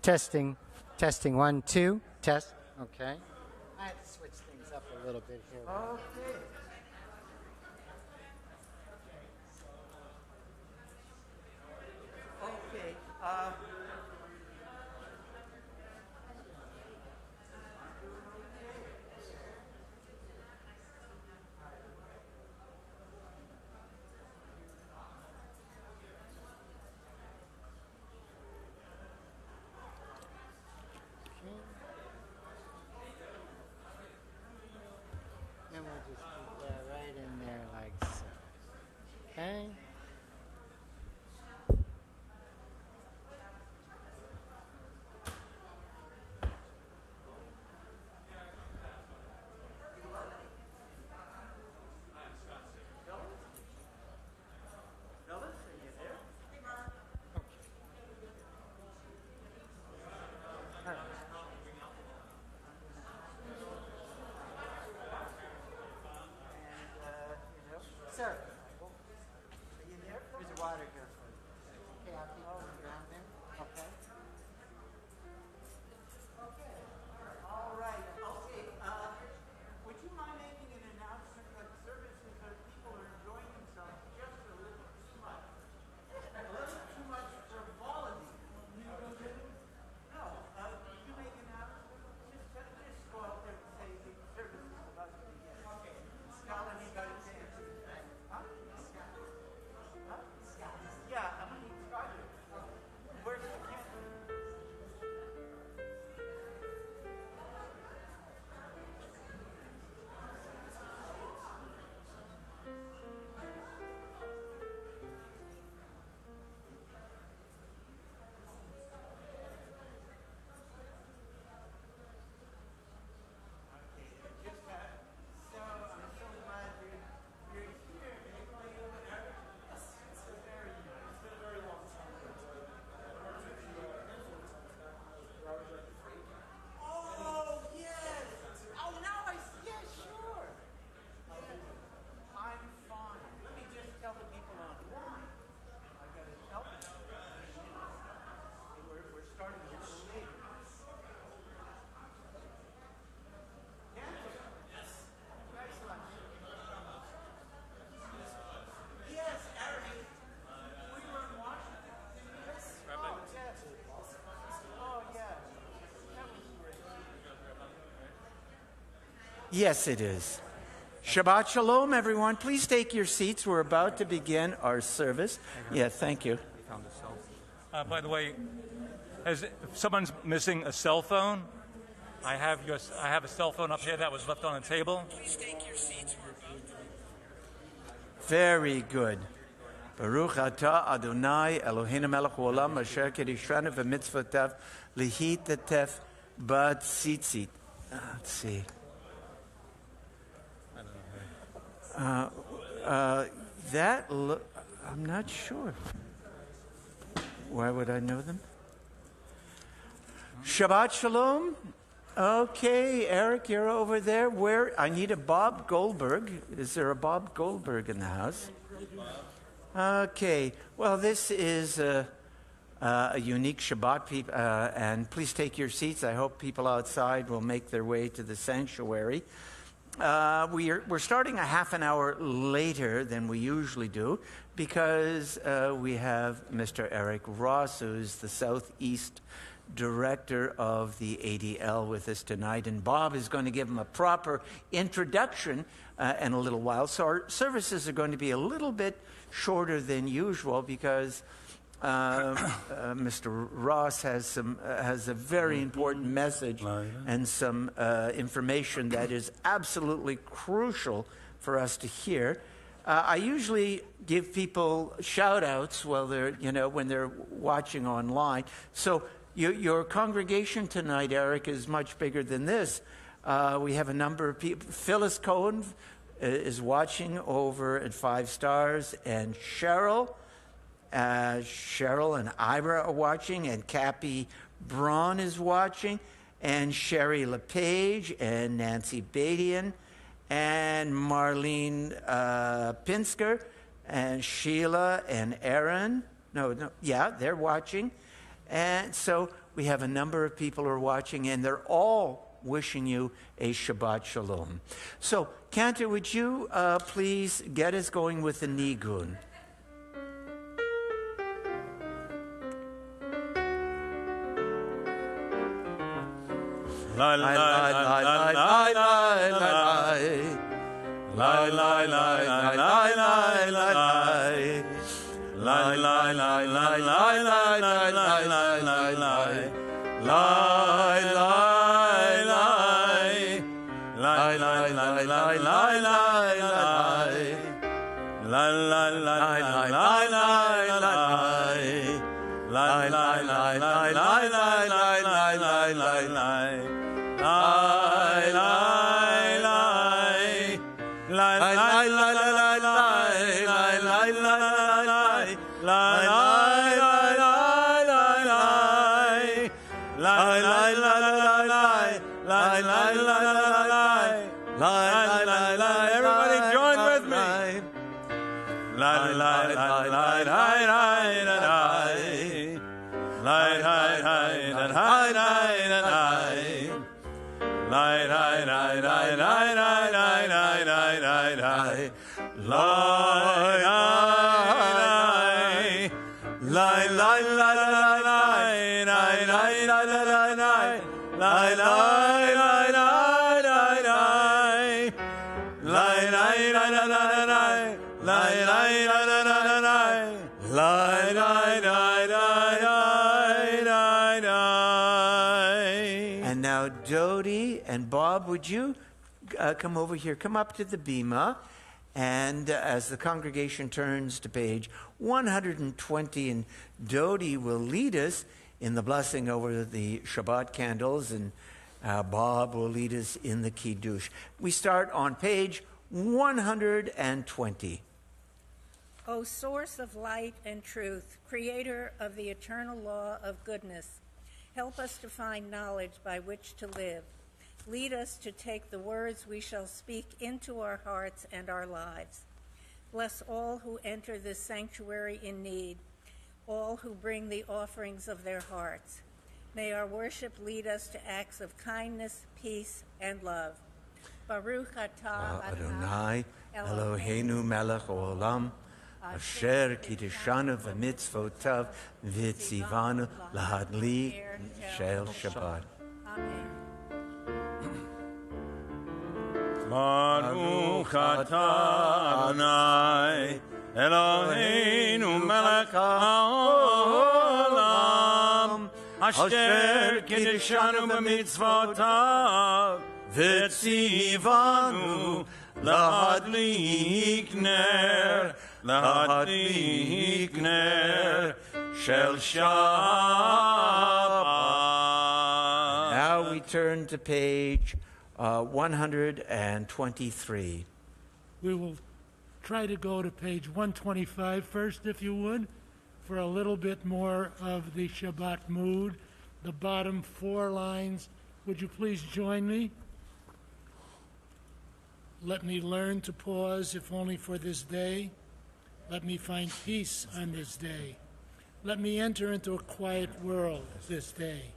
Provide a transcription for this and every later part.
Testing, testing, 1, 2, test. Okay. I have to switch things up a little bit here. Okay. Okay. And we'll just keep that right in there like so. Okay. Fellas, are you there? All right. Sir, Are you there? there's water here for you. Okay, I'll keep going down there. Okay. Okay. All right. Okay. Would you mind making an announcement that services or people are enjoying themselves just a little too much? A little too much frivolity. No. You make an announcement. Just go out there and say the service is about to begin. Okay. Tell anybody to answer. Huh? Huh? Yeah, I'm gonna try to. Where's the camera? So I'm so glad you're here. It's very nice. It's been a very long time. Oh yes. Oh now I see. Yeah, sure. I'm fine. Let me just tell the people online. I gotta tell them. We're starting a little later. Excellent. Yes, Eric. We were in Washington. Rabbi. Oh, yes. Oh, yeah. That was great. Yes, it is. Shabbat Shalom, everyone. Please take your seats. We're about to begin our service. Yeah, thank you. By the way, if someone's missing a cell phone, I have a cell phone up here that was left on the table. Please take your seats. Very good. Baruch atah Adonai Eloheinu melech haolam asher kedishanu v'mitzvotav lihitatef b'tzitzit. Let's see. I'm not sure. Why would I know them? Shabbat Shalom. Okay, Eric, you're over there. Where? I need a Bob Goldberg. Is there a Bob Goldberg in the house? Okay. Well, this is a unique Shabbat, and please take your seats. I hope people outside will make their way to the sanctuary. We're starting a half an hour later than we usually do because we have Mr. Eric Ross, who's the Southeast Director of the ADL, with us tonight. And Bob is going to give him a proper introduction in a little while. So our services are going to be a little bit shorter than usual because Mr. Ross has a very important message and some information that is absolutely crucial for us to hear. I usually give people shout-outs when they're watching online. So your congregation tonight, Eric, is much bigger than this. We have a number of people. Phyllis Cohen is watching over at 5 Stars, and Cheryl and Ira are watching, and Cappy Braun is watching, and Sherry LePage, and Nancy Badian, and Marlene Pinsker, and Sheila and Aaron. They're watching. And so We have a number of people who are watching, and they're all wishing you a Shabbat Shalom. So, Cantor, would you please get us going with the Nigun? La la la la la la la la. La la la la la la la la. La la la la la la la la la la. La la. Everybody join with me. La la la la la And now, Dodie and Bob, would you come over here? Come up to the bima. And as the congregation turns to page 120, and Dodie will lead us in the blessing over the Shabbat candles, and Bob will lead us in the Kiddush. We start on page 120. O source of light and truth, creator of the eternal law of goodness, help us to find knowledge by which to live. Lead us to take the words we shall speak into our hearts and our lives. Bless all who enter this sanctuary in need, all who bring the offerings of their hearts. May our worship lead us to acts of kindness, peace, and love. Baruch atah Adonai Eloheinu melech haolam, asher kiddushanu v'mitzvotav v'tzivanu lahadlik shel Shabbat. Amen. Baruch atah Adonai Eloheinu melech haolam, asher kiddushanu b'mitzvotav v'tzivanu lahadlik ner shel Shabbat. Now we turn to page 123. We will try to go to page 125 first, if you would, for a little bit more of the Shabbat mood. The bottom 4 lines. Would you please join me? Let me learn to pause, if only for this day. Let me find peace on this day. Let me enter into a quiet world this day.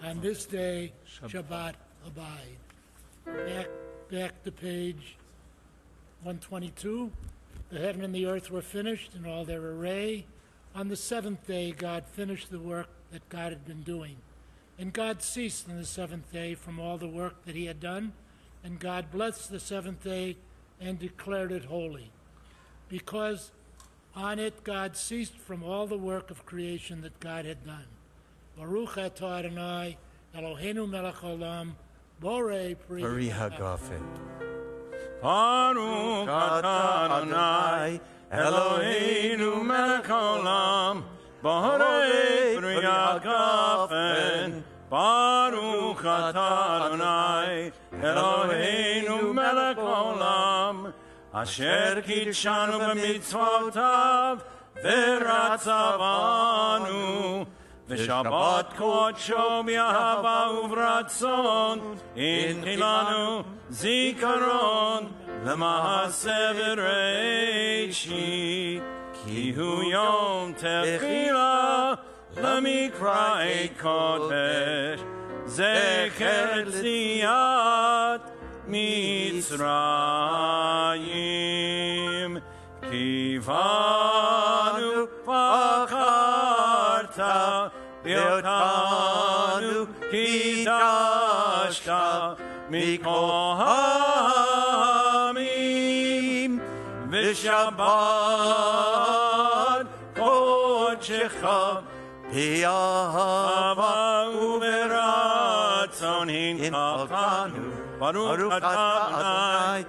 On this day, Shabbat abide. Back to page 122. The heaven and the earth were finished in all their array. On the 7th day, God finished the work that God had been doing. And God ceased on the 7th day from all the work that he had done. And God blessed the 7th day and declared it holy, because on it God ceased from all the work of creation that God had done. Baruch atah Adonai Eloheinu melech haolam, borei pri hagafen. Baruch atah Adonai Eloheinu melech haolam, borei pri hagafen. Baruch atah Adonai Eloheinu melech haolam, asher kiddushanu b'mitzvotav v'ratzavanu, v'shabbat kodsho b'ahava uvratzon, inchilanu zikaron l'maaseh v'reishi, ki hu yom techila למקראי קודש, זכר יציאת מצרים. כי בנו בחרת, ואותנו קידשת מכל העמים, ושבת קודשך באהבה וברצון הנחלנו. ברוך אתה אדוני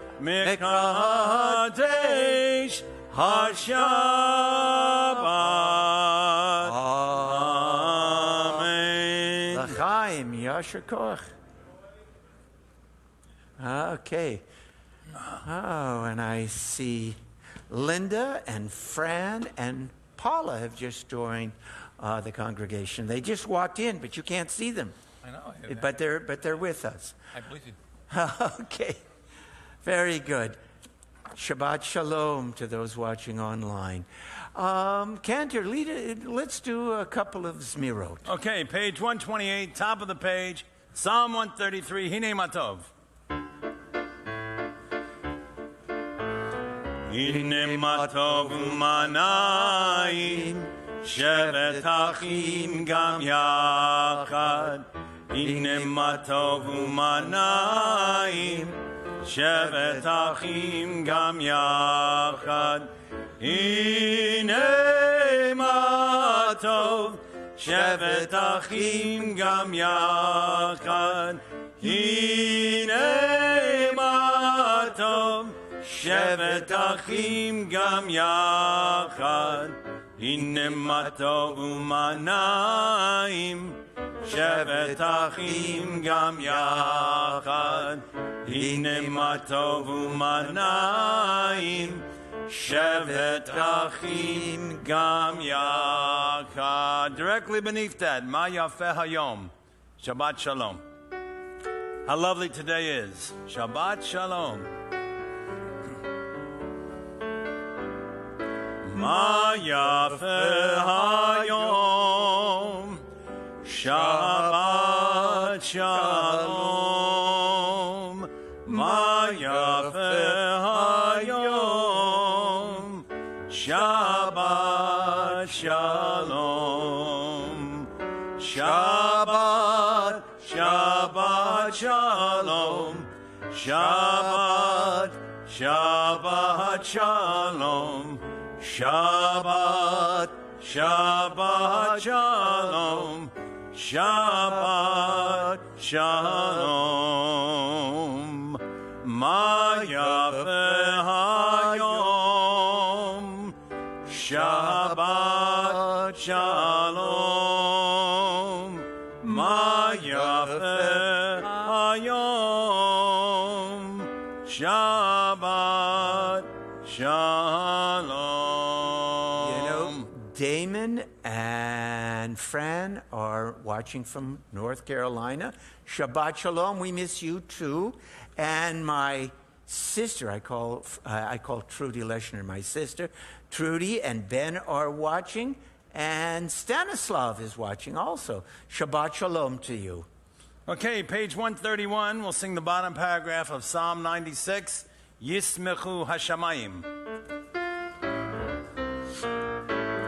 מקדש השבת. Amen. L'chaim, Yasher Koch. Okay. Oh, and I see Linda and Fran and Paula have just joined the congregation. They just walked in, but you can't see them. I know. But they're with us. I believe you. Okay. Very good. Shabbat Shalom to those watching online. Cantor, let's do a couple of Zmirot. Okay, page 128, top of the page, Psalm 133, Hine Matov. Hine Matov umanayim, shevet achim gam yachad. Hine Matov umanayim, shevet achim gam yachad. Hine Matov, shevet achim gam yachad. Hine Matov, shevet achim gam yachad. Hine Matov umanayim, shevet achim gam yachad. Hine Matov umanayim, shevet achim gam yachad. Directly beneath that, Ma Yafeh Hayom, Shabbat Shalom. How lovely today is. Shabbat Shalom. Ma Yafeh Hayom, Shabbat Shalom. Ma Yafeh Hayom, Shabbat Shalom. Shabbat, Shabbat Shalom. Shabbat, Shabbat Shalom. Shabbat, Shabbat Shalom. Shabbat Shalom. Ma Yafeh Hayom, Shabbat Shalom. Ma Yafeh Hayom, Shabbat Shalom. You know, Damon and Fran are watching from North Carolina. Shabbat Shalom, we miss you too. And my sister, I call Trudy Leshner my sister. Trudy and Ben are watching, and Stanislav is watching also. Shabbat Shalom to you. Okay, page 131, we'll sing the bottom paragraph of Psalm 96, Yismechu Hashamayim.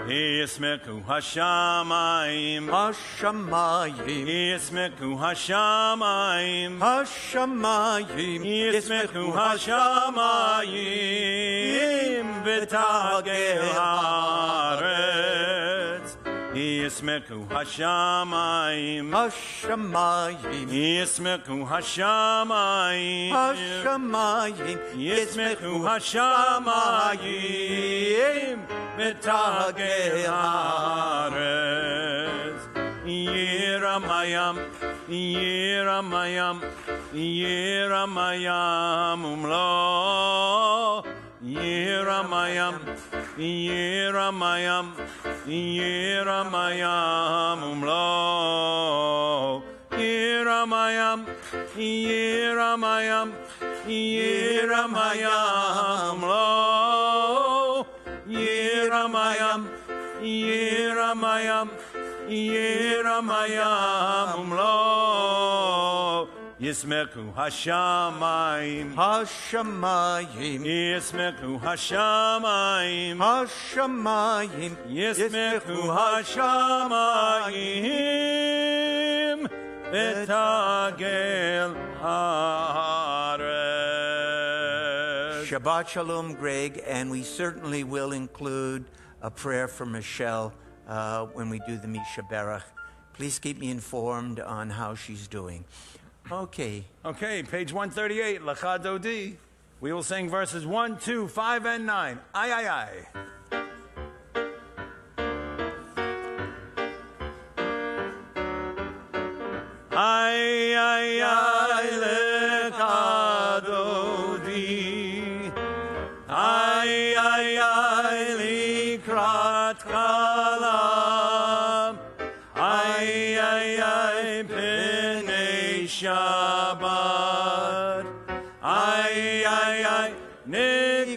Yismechu Hashamayim, Hashamayim, Yismechu Hashamayim, Hashamayim, Yismechu Hashamayim, V'tagel haaretz. Yismechu Hashamayim, Hashamayim, Yismechu Hashamayim, Hashamayim, Yismechu Hashamayim, V'tagel haaretz. Yiramayam, Yiramayam, Yiramayam umlo. Yiramayam, Yiramayam, Yiramayam umlo. Yiramayam, Yiramayam, Yiramayam umlo. Yiramayam, Yiramayam, Yiramayam umlo. Yismechu hashamayim, Hashamayim, Yismechu hashamayim, Hashamayim, Yismechu hashamayim, Betagel haaretz. Shabbat Shalom, Greg, and we certainly will include a prayer for Michelle when we do the Misha Berach. Please keep me informed on how she's doing. Okay. Okay, page 138, Lecha Dodi. We will sing verses 1, 2, 5, and 9. Aye, aye, aye. Ay, ay, ay, Lecha Dodi. Ay, ay, ay, Likrat Kalam. Ay, ay, ay, Penei Shabbat. Ay, ay, ay,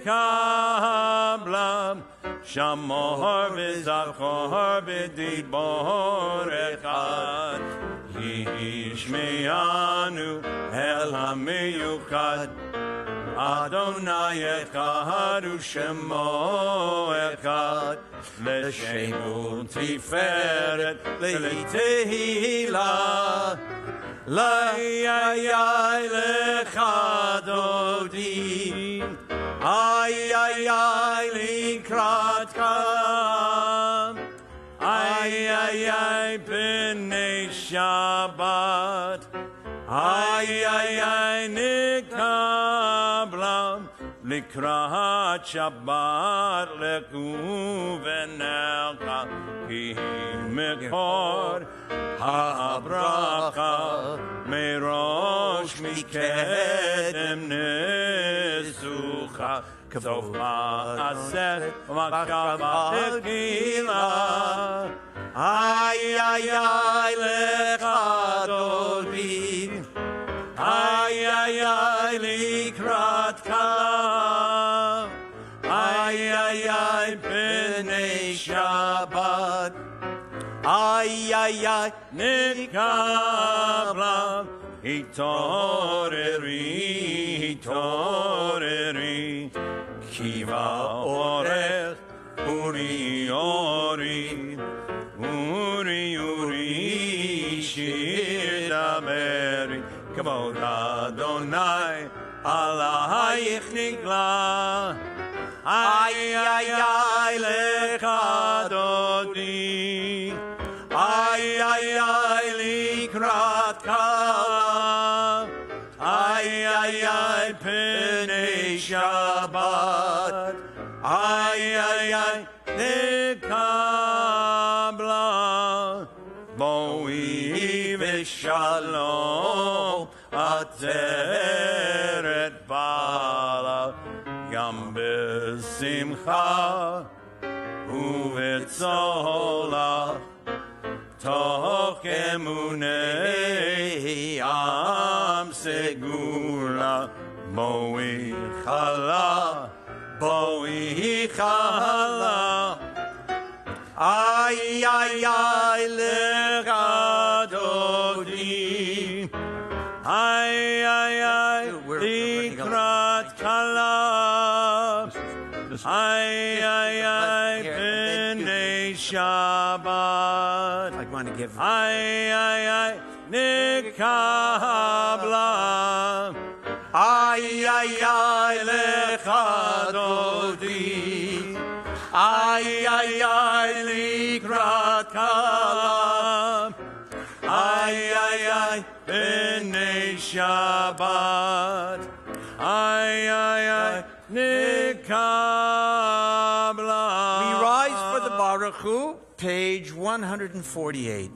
Nikablam. Shamor v'zachor b'dibor echad. Yishme'anu el ha'miyuchad. Adonai echad u'shemo echad. L'shemu tiferet l'tehila. Ay, ay, ay, Lecha Dodi. Ay, ay, ay, Likrat Kalam. Ay, ay, ay, B'nei Shabbat. Ay, ay, ay, Nikablam. Likrat Shabbat leku v'nelcha. Ki mekor ha'bracha. Merosh mikedem nesucha. Sof ma'aseh v'makava tequila. Ay, ay, ay, Lecha Dodi. Ay, ay, ay, Likrat Kalam. Ay, ay, ay, B'nei Shabbat. Ay, ay, ay, Nikablam. Hitoreri, hitoreri. Kiva orech, uri, ori. Uri, uri, shir dameri. Kavod Adonai, alayich nigla. Ay, ay, ay, Lecha Dodi. Ay, ay, ay, Likrat Kalam. Ay, ay, ay, Penei Shabbat. Ay, ay, ay, Nikabla. Boi v'shalom ateret bala. Gam b'simcha u'v'tzola. Toch emunei am segula. Boi chala, boi chala. Ay, ay, ay, Lecha Dodi. Ay, ay, ay, Likrat Kalam. Ay, ay, ay, B'nei Shabbat. I want to give. Ay, ay, ay, Nikabla. Ay, ay, ay, Lecha Dodi. Ay, ay, ay, Likrat Kalam. Ay, ay, ay, B'nei Shabbat. Ay, ay, ay, Nikabla. We rise for the Baruch Hu, page 148.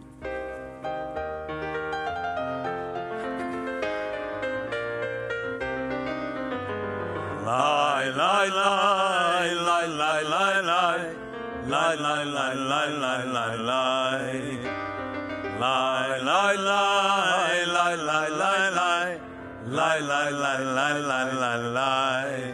Lie, lie, lie, lie, lie, lie, lie. Lie, lie, lie, lie, lie, lie, lie. Lie, lie, lie, lie, lie, lie, lie. Lie, lie, lie, lie, lie, lie, lie.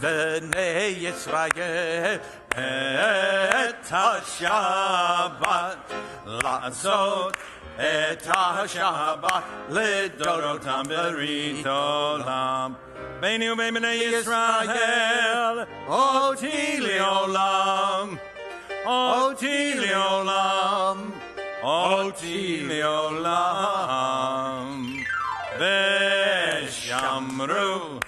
B'nei Yisrael et ha-Shabbat לעשות את השבת לדורותם ברית עולם. ביני ובין בני ישראל אותי לעולם, אותי לעולם, אותי לעולם. ושמרו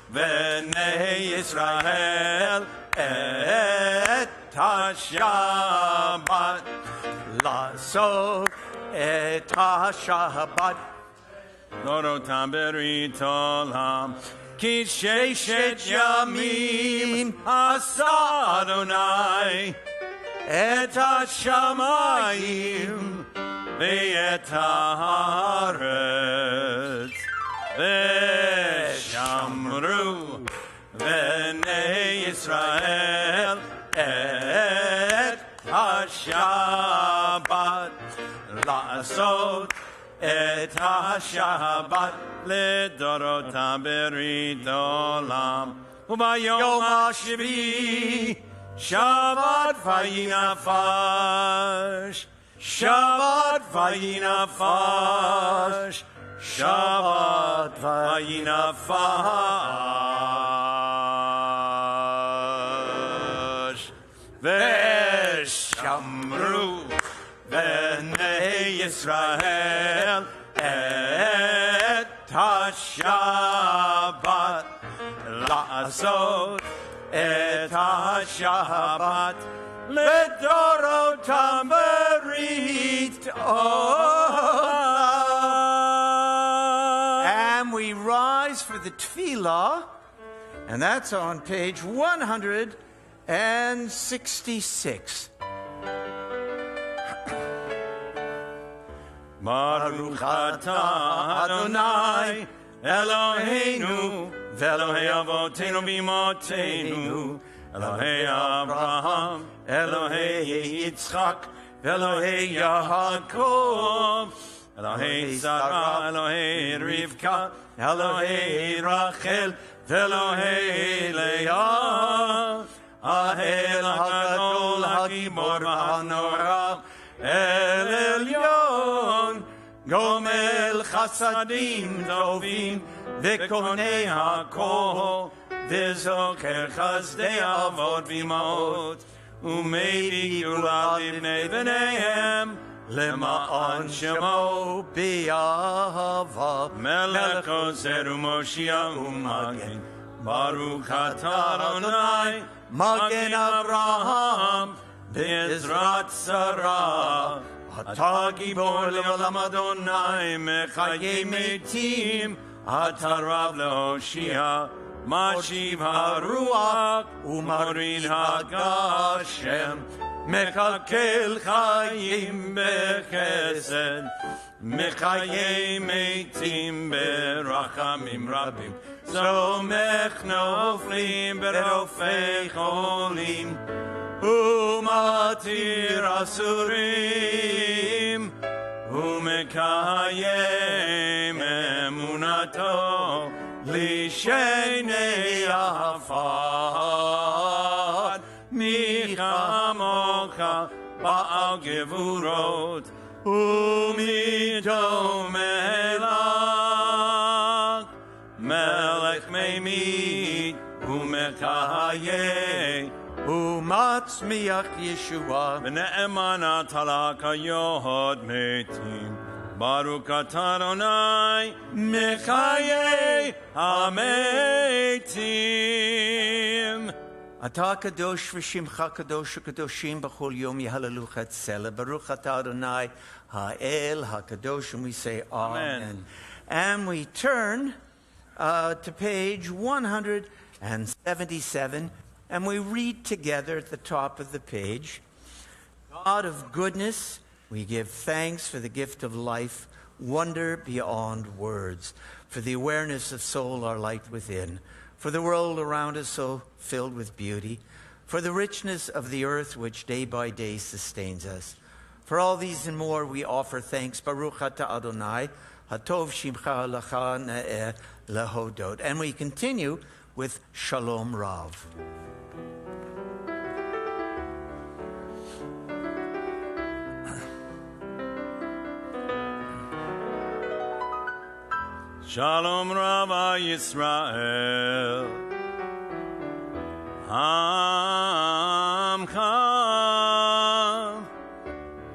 בני ישראל את השבת לעשות את השבת דורותם ברית עולם. כי ששת ימים עשה אדוני את השמיים ואת הארץ. ושמרו בני ישראל את השבת לעשות את השבת לדורותם ברית עולם. וביום השביעי שבת וינפש, שבת וינפש, שבת וינפש. ושמרו בני ישראל את השבת לעשות את השבת לדורותם ברית עולם. And we rise for the tefillah, and that's on page 166. Baruch atah Adonai Eloheinu ve'Elohei Avotenu v'Imotenu, Elohei Abraham, Elohei Yitzchak, Elohei Yaakov, Elohei Sarah, Elohei Rivka, Elohei Rachel, Elohei Leah, Ahel HaGadol HaGibor HaNorah, El Elyon, Gomel Chasadim Tovim, V'konei HaKol, V'zoker Chazdei Avot V'imot, U'meidi Gula Livnei B'neihem, Lema'an Shemo B'yahava, Melech Ozer U'Moshiach U'Magen, Baruch atah Adonai, Magen Avraham, B'ezrat Sarah, Atah Gibor Le'olam Adonai, Mechayei Metim, Atah Rav Le'Hoshia, Mashiv HaRuach, U'Morid HaGashem, Mechakel Chayim B'Chesed, Mechayei Metim B'Rachamim Rabim, Somech Noflim B'Rofei Cholim, U'Matir Asurim, U'Mekayem Emunato, Lishenei Afad, Michamocha Ba'al Gevurot, U'Midomelach, Melech Meimit, U'Mekayeh, U'Matzmiach Yeshua, V'ne'emanat halaka Yod Metim, Baruch atah Adonai, Mechayei HaMetim. Atah kadosh v'shimcha kadosh kadoshim b'chol yom yehalelucha etzela. Baruch atah Adonai ha'el ha'kadosh, and we say Amen. And we turn to page 177, and we read together at the top of the page. God of goodness, we give thanks for the gift of life, wonder beyond words, for the awareness of soul, our light within, for the world around us so filled with beauty, for the richness of the earth which day by day sustains us. For all these and more we offer thanks. Baruch atah Adonai, hatov shimcha lacha ne'eh lehodot. And we continue with Shalom Rav. Shalom Rabbi Yisrael Amcha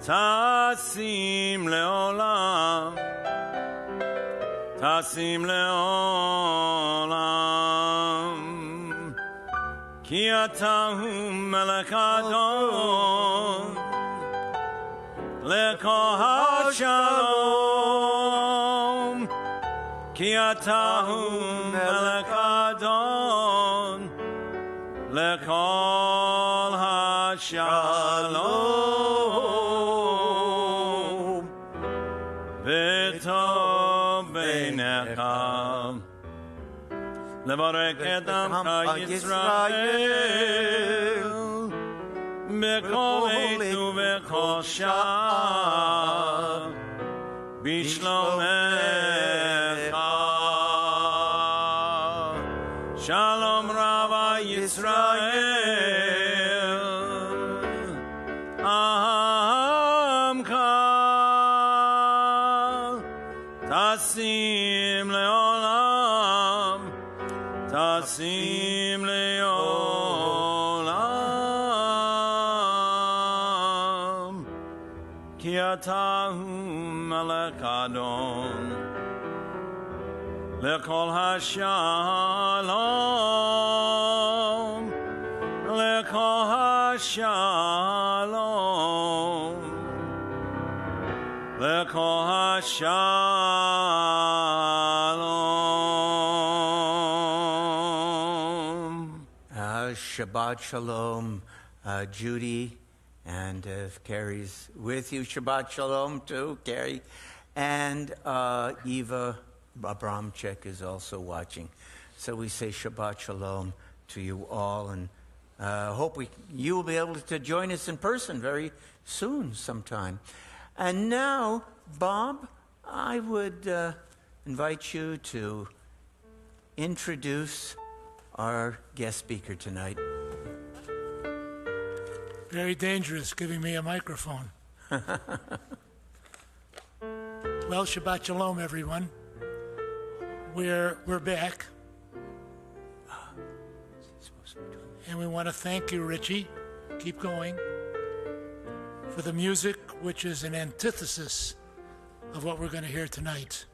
Tasim Leolam Tasim Leolam Ki Atahu Melech Adon Lekol HaShalom Ki Atahu Melech Adon Lekol HaShalom V'tov Beinecha Levarek et Amcha Yisrael B'kol עת ובכל שעה בשלומך Shalom Rabbi Yisrael Amcha Tasim Leolam Tasim Leolam Ki Atahu Melech Adon Lekol HaShalom Lekol HaShalom Lekol HaShalom Shabbat Shalom, Judy, and if Carrie's with you, Shabbat Shalom too, Carrie. And Eva Abramchek is also watching. So we say Shabbat Shalom to you all, and hope you will be able to join us in person very soon sometime. And now, Bob, I would invite you to introduce our guest speaker tonight. Very dangerous giving me a microphone. Well, Shabbat Shalom, everyone. We're back. And we want to thank you, Richie. Keep going. For the music, which is an antithesis of what we're going to hear tonight.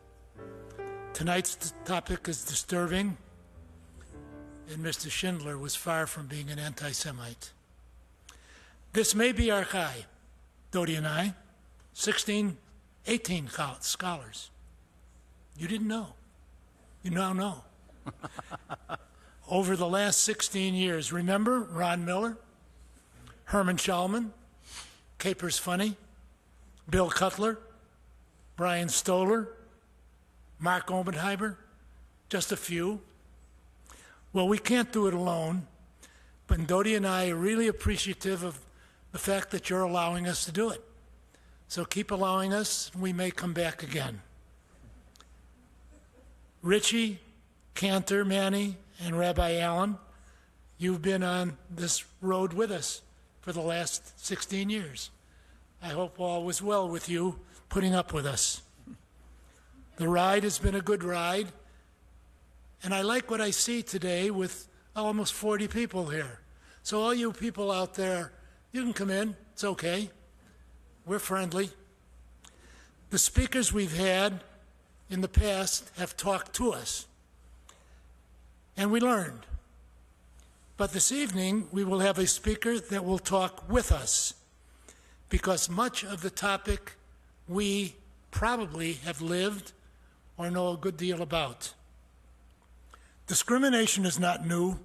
Tonight's topic is disturbing, and Mr. Schindler was far from being an anti-Semite. This may be our chai, Dodi and I, 18 scholars. You didn't know. You now know. Over the last 16 years, remember Ron Miller, Herman Schallman, Capers Funny, Bill Cutler, Brian Stoller, Mark Obenheimer, just a few. Well, we can't do it alone, but Dodi and I are really appreciative of the fact that you're allowing us to do it. So keep allowing us, and we may come back again. Richie, Cantor, Manny, and Rabbi Allen, you've been on this road with us for the last 16 years. I hope all was well with you, putting up with us. The ride has been a good ride, and I like what I see today with almost 40 people here. So all you people out there, you can come in. It's okay. We're friendly. The speakers we've had in the past have talked to us, and we learned. But this evening, we will have a speaker that will talk with us, because much of the topic we probably have lived or know a good deal about. Discrimination is not new.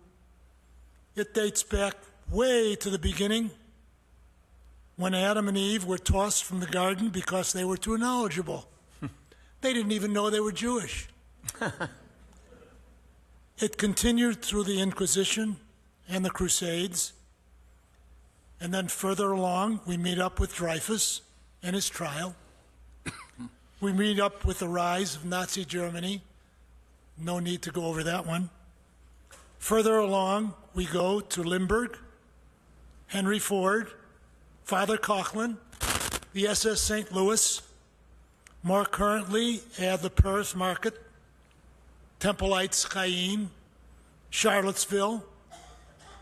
It dates back way to the beginning, when Adam and Eve were tossed from the garden because they were too knowledgeable. They didn't even know they were Jewish. It continued through the Inquisition and the Crusades. And then further along, we meet up with Dreyfus and his trial. We meet up with the rise of Nazi Germany. No need to go over that one. Further along, we go to Limburg, Henry Ford, Father Coughlin, the SS St. Louis. More currently, add the Paris Market, Templites Chaim, Charlottesville,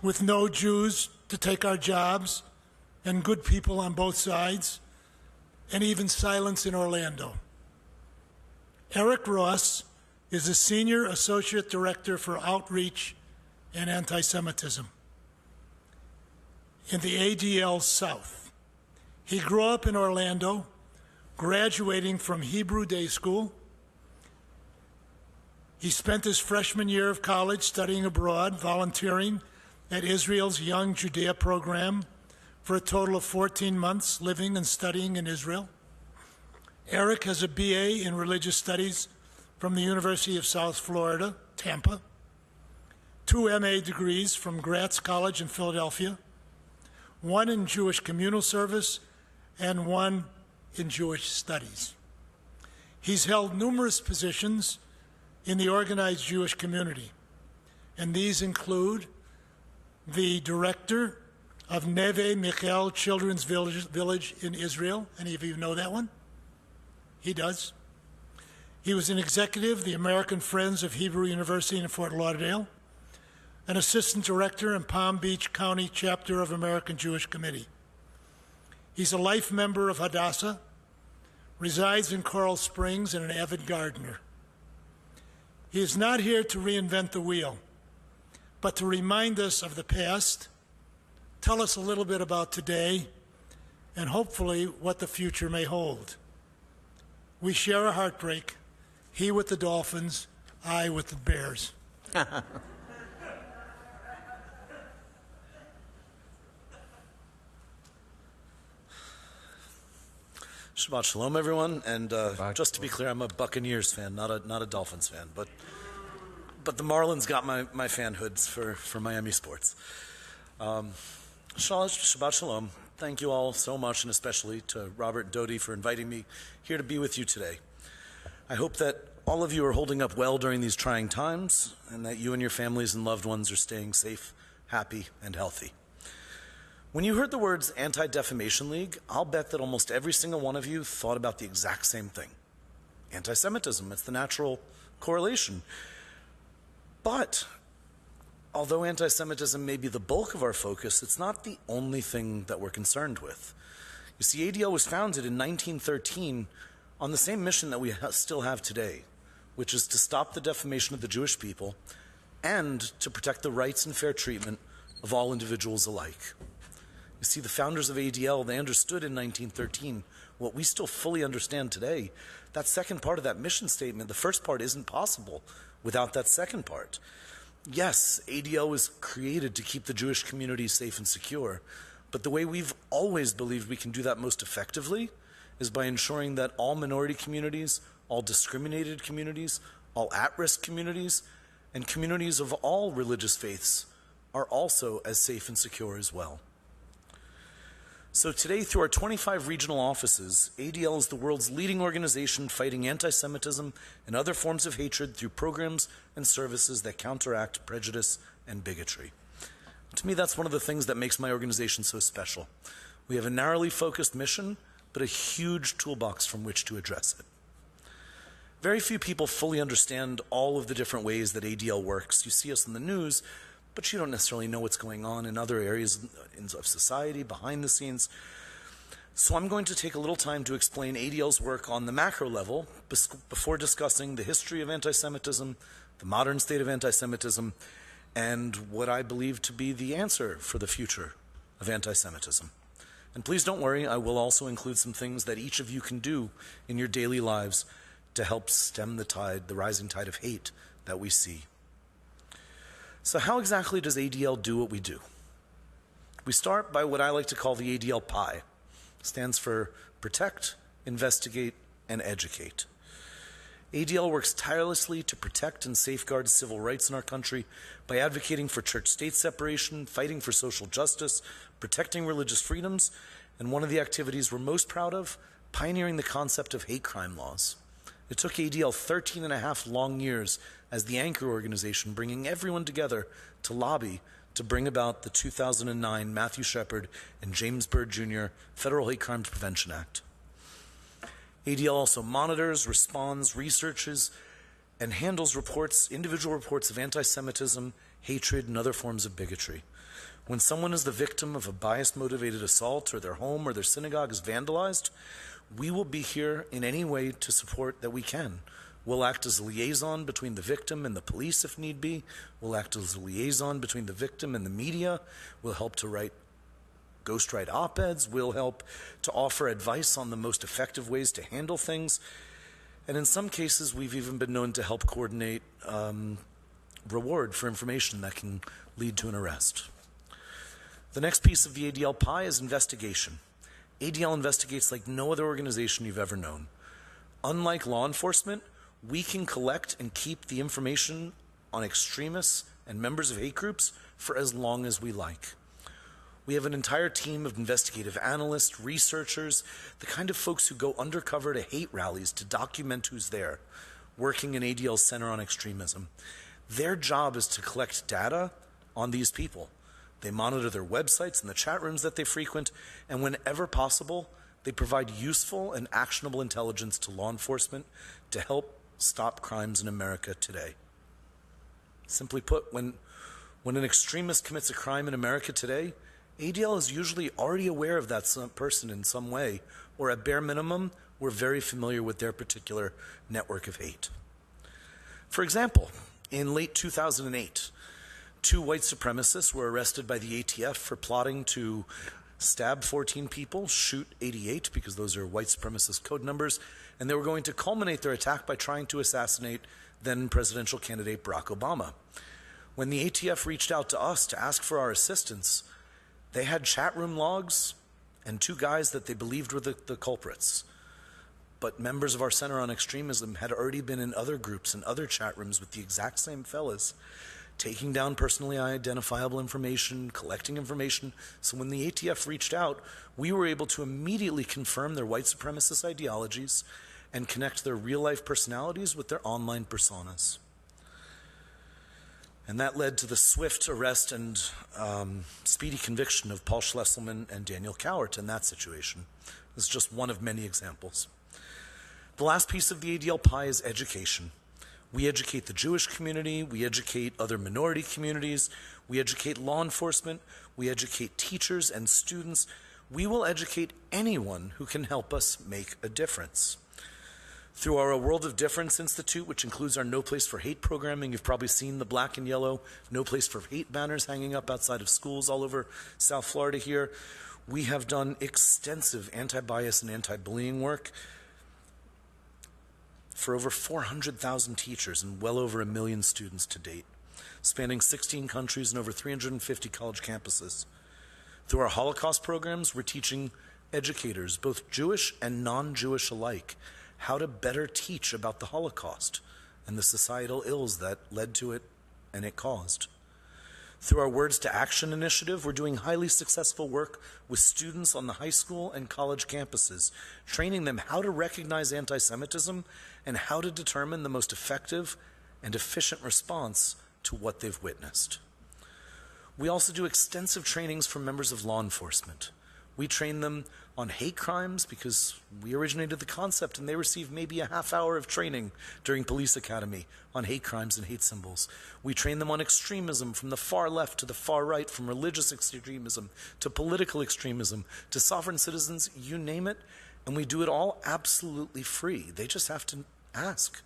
with no Jews to take our jobs, and good people on both sides, and even silence in Orlando. Eric Ross is a Senior Associate Director for Outreach and Anti-Semitism in the ADL South. He grew up in Orlando, graduating from Hebrew Day School. He spent his freshman year of college studying abroad, volunteering at Israel's Young Judea program for a total of 14 months living and studying in Israel. Eric has a BA in Religious Studies from the University of South Florida, Tampa, 2 MA degrees from Gratz College in Philadelphia, 1 in Jewish Communal Service, and 1 in Jewish Studies. He's held numerous positions in the organized Jewish community, and these include the director of Neve Michael Children's Village in Israel. Any of you know that one? He does. He was an executive of the American Friends of Hebrew University in Fort Lauderdale, an assistant director in Palm Beach County chapter of American Jewish Committee. He's a life member of Hadassah, resides in Coral Springs, and an avid gardener. He is not here to reinvent the wheel, but to remind us of the past, tell us a little bit about today, and hopefully what the future may hold. We share a heartbreak, he with the Dolphins, I with the Bears. Shabbat Shalom, everyone. And just to be clear, I'm a Buccaneers fan, not a Dolphins fan. But the Marlins got my fanhoods for Miami sports. Shabbat Shalom. Thank you all so much, and especially to Robert and Dodi for inviting me here to be with you today. I hope that all of you are holding up well during these trying times, and that you and your families and loved ones are staying safe, happy, and healthy. When you heard the words Anti-Defamation League, I'll bet that almost every single one of you thought about the exact same thing. Anti-Semitism, it's the natural correlation. But although anti-Semitism may be the bulk of our focus, it's not the only thing that we're concerned with. You see, ADL was founded in 1913 on the same mission that we still have today, which is to stop the defamation of the Jewish people and to protect the rights and fair treatment of all individuals alike. You see, the founders of ADL, they understood in 1913 what we still fully understand today. That second part of that mission statement, the first part isn't possible without that second part. Yes, ADL was created to keep the Jewish community safe and secure, but the way we've always believed we can do that most effectively is by ensuring that all minority communities, all discriminated communities, all at-risk communities, and communities of all religious faiths are also as safe and secure as well. So today, through our 25 regional offices, ADL is the world's leading organization fighting anti-Semitism and other forms of hatred through programs and services that counteract prejudice and bigotry. To me, that's one of the things that makes my organization so special. We have a narrowly focused mission, but a huge toolbox from which to address it. Very few people fully understand all of the different ways that ADL works. You see us in the news, but you don't necessarily know what's going on in other areas of society, behind the scenes. So I'm going to take a little time to explain ADL's work on the macro level before discussing the history of anti-Semitism, the modern state of anti-Semitism, and what I believe to be the answer for the future of anti-Semitism. And please don't worry, I will also include some things that each of you can do in your daily lives to help stem the tide, the rising tide of hate that we see. So how exactly does ADL do what we do? We start by what I like to call the ADL PI. It stands for Protect, Investigate, and Educate. ADL works tirelessly to protect and safeguard civil rights in our country by advocating for church-state separation, fighting for social justice, protecting religious freedoms, and one of the activities we're most proud of, pioneering the concept of hate crime laws. It took ADL 13 and a half long years as the anchor organization, bringing everyone together to lobby to bring about the 2009 Matthew Shepard and James Byrd Jr. Federal Hate Crimes Prevention Act. ADL also monitors, responds, researches, and handles reports, individual reports of anti-Semitism, hatred, and other forms of bigotry. When someone is the victim of a bias-motivated assault, or their home or their synagogue is vandalized, we will be here in any way to support that we can. We'll act as a liaison between the victim and the police if need be. We'll act as a liaison between the victim and the media. We'll help to ghostwrite op-eds. We'll help to offer advice on the most effective ways to handle things. And in some cases, we've even been known to help coordinate reward for information that can lead to an arrest. The next piece of the ADL pie is investigation. ADL investigates like no other organization you've ever known. Unlike law enforcement, we can collect and keep the information on extremists and members of hate groups for as long as we like. We have an entire team of investigative analysts, researchers, the kind of folks who go undercover to hate rallies to document who's there, working in ADL's Center on Extremism. Their job is to collect data on these people. They monitor their websites and the chat rooms that they frequent, and whenever possible, they provide useful and actionable intelligence to law enforcement to help stop crimes in America today. Simply put, when an extremist commits a crime in America today, ADL is usually already aware of that person in some way, or at bare minimum, we're very familiar with their particular network of hate. For example, in late 2008, 2 white supremacists were arrested by the ATF for plotting to stab 14 people, shoot 88, because those are white supremacist code numbers, and they were going to culminate their attack by trying to assassinate then presidential candidate Barack Obama. When the ATF reached out to us to ask for our assistance, they had chat room logs and 2 guys that they believed were the culprits. But members of our Center on Extremism had already been in other groups and other chat rooms with the exact same fellas, taking down personally identifiable information, collecting information. So when the ATF reached out, we were able to immediately confirm their white supremacist ideologies and connect their real-life personalities with their online personas. And that led to the swift arrest and speedy conviction of Paul Schlesselman and Daniel Cowart in that situation. This is just one of many examples. The last piece of the ADL pie is education. We educate the Jewish community, we educate other minority communities, we educate law enforcement, we educate teachers and students. We will educate anyone who can help us make a difference. Through our A World of Difference Institute, which includes our No Place for Hate programming, you've probably seen the black and yellow No Place for Hate banners hanging up outside of schools all over South Florida here. We have done extensive anti-bias and anti-bullying work for over 400,000 teachers and well over 1 million students to date, spanning 16 countries and over 350 college campuses. Through our Holocaust programs, we're teaching educators, both Jewish and non-Jewish alike, how to better teach about the Holocaust and the societal ills that led to it and it caused. Through our Words to Action initiative, we're doing highly successful work with students on the high school and college campuses, training them how to recognize anti-Semitism and how to determine the most effective and efficient response to what they've witnessed. We also do extensive trainings for members of law enforcement. We train them on hate crimes because we originated the concept, and they receive maybe a half hour of training during police academy on hate crimes and hate symbols. We train them on extremism from the far left to the far right, from religious extremism to political extremism to sovereign citizens, you name it, and we do it all absolutely free. They just have to ask.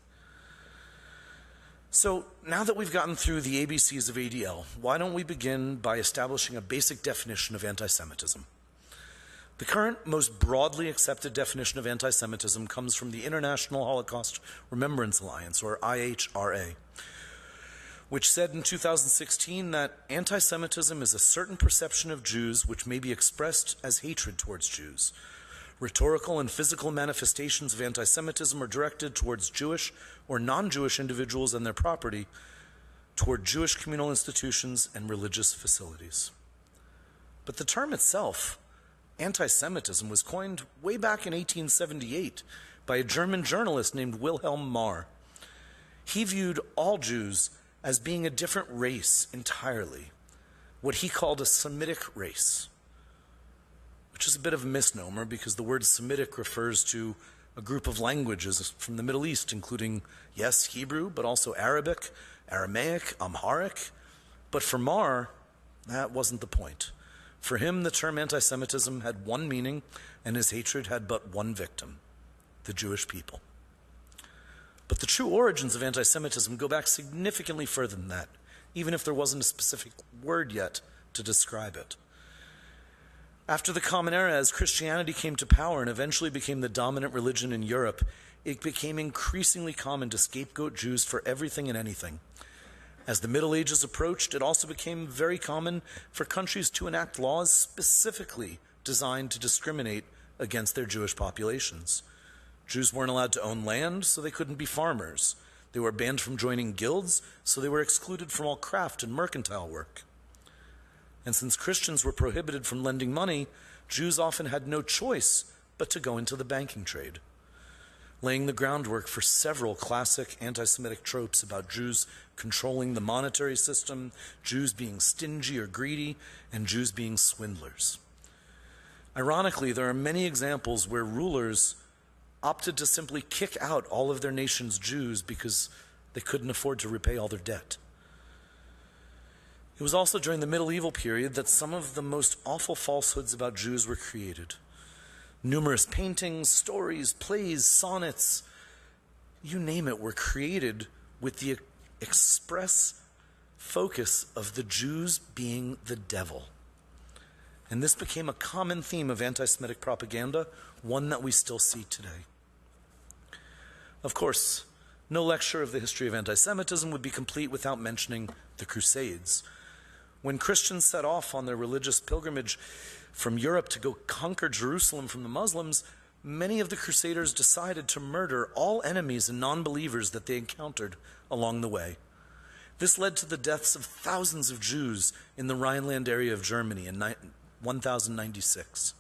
So now that we've gotten through the ABCs of ADL, why don't we begin by establishing a basic definition of anti-Semitism? The current most broadly accepted definition of anti-Semitism comes from the International Holocaust Remembrance Alliance, or IHRA, which said in 2016 that anti-Semitism is a certain perception of Jews which may be expressed as hatred towards Jews. Rhetorical and physical manifestations of anti-Semitism are directed towards Jewish or non-Jewish individuals and their property, toward Jewish communal institutions and religious facilities. But the term itself, anti-Semitism, was coined way back in 1878 by a German journalist named Wilhelm Marr. He viewed all Jews as being a different race entirely, what he called a Semitic race, which is a bit of a misnomer because the word Semitic refers to a group of languages from the Middle East, including, yes, Hebrew, but also Arabic, Aramaic, Amharic. But for Marr, that wasn't the point. For him, the term anti-Semitism had one meaning, and his hatred had but one victim, the Jewish people. But the true origins of anti-Semitism go back significantly further than that, even if there wasn't a specific word yet to describe it. After the Common Era, as Christianity came to power and eventually became the dominant religion in Europe, it became increasingly common to scapegoat Jews for everything and anything. As the Middle Ages approached, it also became very common for countries to enact laws specifically designed to discriminate against their Jewish populations. Jews weren't allowed to own land, so they couldn't be farmers. They were banned from joining guilds, so they were excluded from all craft and mercantile work. And since Christians were prohibited from lending money, Jews often had no choice but to go into the banking trade, laying the groundwork for several classic anti-Semitic tropes about Jews controlling the monetary system, Jews being stingy or greedy, and Jews being swindlers. Ironically, there are many examples where rulers opted to simply kick out all of their nation's Jews because they couldn't afford to repay all their debt. It was also during the medieval period that some of the most awful falsehoods about Jews were created. Numerous paintings, stories, plays, sonnets, you name it, were created with the express focus of the Jews being the devil. And this became a common theme of anti-Semitic propaganda, one that we still see today. Of course, no lecture of the history of anti-Semitism would be complete without mentioning the Crusades. When Christians set off on their religious pilgrimage from Europe to go conquer Jerusalem from the Muslims, many of the Crusaders decided to murder all enemies and non-believers that they encountered along the way. This led to the deaths of thousands of Jews in the Rhineland area of Germany in 1096.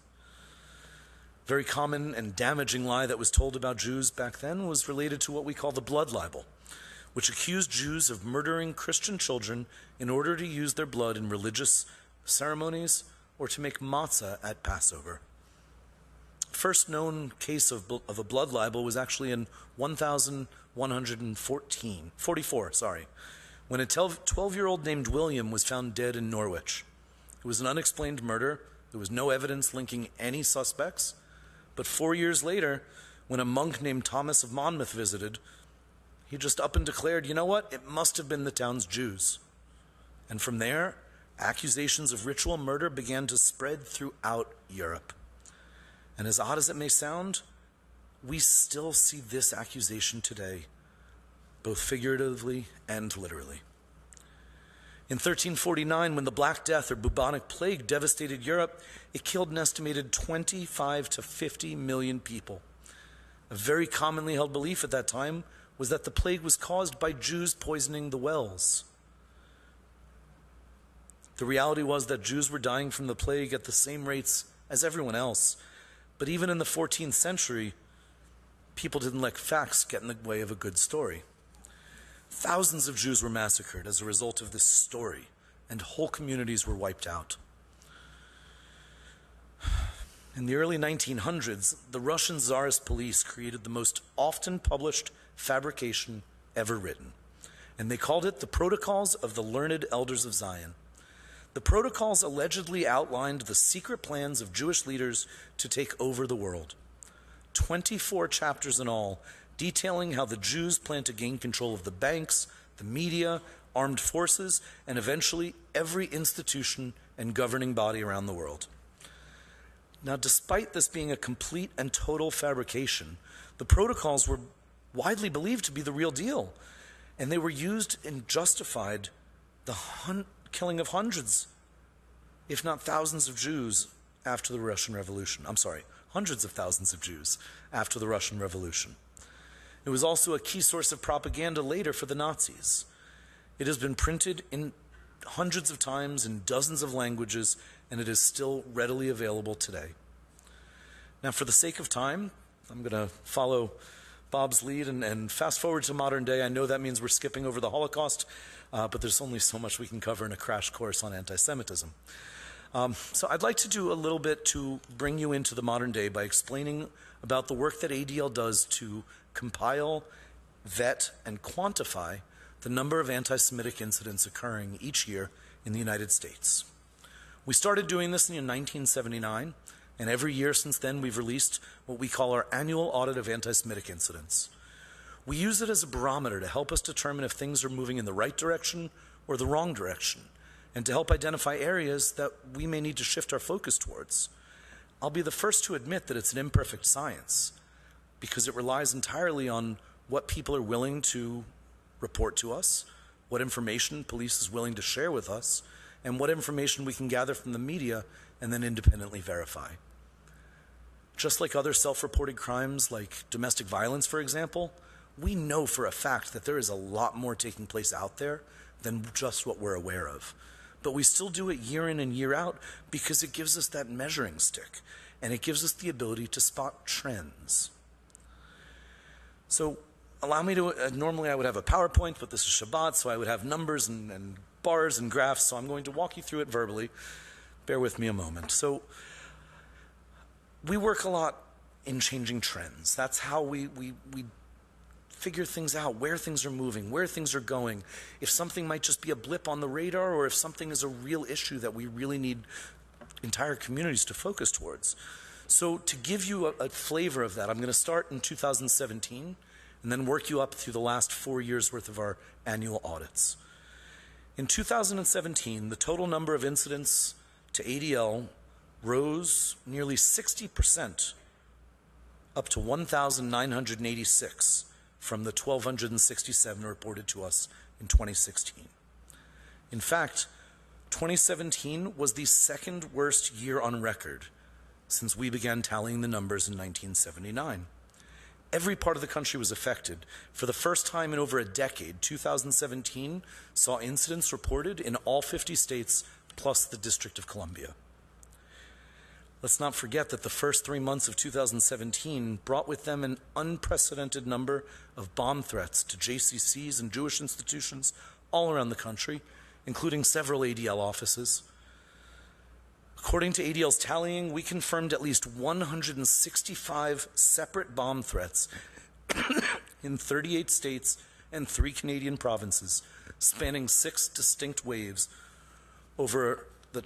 Very common and damaging lie that was told about Jews back then was related to what we call the blood libel, which accused Jews of murdering Christian children in order to use their blood in religious ceremonies or to make matzah at Passover. First known case of a blood libel was actually in 1144, when a 12-year-old named William was found dead in Norwich. It was an unexplained murder. There was no evidence linking any suspects. But 4 years later, when a monk named Thomas of Monmouth visited, he just up and declared, you know what, it must have been the town's Jews. And from there, accusations of ritual murder began to spread throughout Europe. And as odd as it may sound, we still see this accusation today, both figuratively and literally. In 1349, when the Black Death or bubonic plague devastated Europe, it killed an estimated 25 to 50 million people. A very commonly held belief at that time was that the plague was caused by Jews poisoning the wells. The reality was that Jews were dying from the plague at the same rates as everyone else. But even in the 14th century, people didn't let facts get in the way of a good story. Thousands of Jews were massacred as a result of this story, and whole communities were wiped out. In the early 1900s, the Russian Tsarist police created the most often published fabrication ever written, and they called it the Protocols of the Learned Elders of Zion. The protocols allegedly outlined the secret plans of Jewish leaders to take over the world. 24 chapters in all, detailing how the Jews plan to gain control of the banks, the media, armed forces, and eventually every institution and governing body around the world. Now, despite this being a complete and total fabrication, the protocols were widely believed to be the real deal, and they were used and justified the killing of hundreds, if not thousands of Jews after the Russian Revolution. Hundreds of thousands of Jews after the Russian Revolution. It was also a key source of propaganda later for the Nazis. It has been printed in hundreds of times in dozens of languages, and it is still readily available today. Now, for the sake of time, I'm going to follow Bob's lead and fast forward to modern day. I know that means we're skipping over the Holocaust, but there's only so much we can cover in a crash course on anti-Semitism. So I'd like to do a little bit to bring you into the modern day by explaining about the work that ADL does to compile, vet, and quantify the number of anti-Semitic incidents occurring each year in the United States. We started doing this in 1979, and every year since then we've released what we call our annual audit of anti-Semitic incidents. We use it as a barometer to help us determine if things are moving in the right direction or the wrong direction, and to help identify areas that we may need to shift our focus towards. I'll be the first to admit that it's an imperfect science, because it relies entirely on what people are willing to report to us, what information police is willing to share with us, and what information we can gather from the media and then independently verify. Just like other self-reported crimes like domestic violence, for example, we know for a fact that there is a lot more taking place out there than just what we're aware of. But we still do it year in and year out because it gives us that measuring stick, and it gives us the ability to spot trends. So allow me to, normally I would have a PowerPoint, but this is Shabbat, so I would have numbers and bars and graphs, so I'm going to walk you through it verbally. Bear with me a moment. So we work a lot in changing trends. That's how we figure things out, where things are moving, where things are going, if something might just be a blip on the radar or if something is a real issue that we really need entire communities to focus towards. So to give you a flavor of that, I'm going to start in 2017 and then work you up through the last 4 years worth of our annual audits. In 2017, the total number of incidents to ADL rose nearly 60%, up to 1,986 from the 1,267 reported to us in 2016. In fact, 2017 was the second worst year on record since we began tallying the numbers in 1979. Every part of the country was affected. For the first time in over a decade, 2017 saw incidents reported in all 50 states plus the District of Columbia. Let's not forget that the first 3 months of 2017 brought with them an unprecedented number of bomb threats to JCCs and Jewish institutions all around the country, including several ADL offices. According to ADL's tallying, we confirmed at least 165 separate bomb threats in 38 states and 3 Canadian provinces, spanning 6 distinct waves over a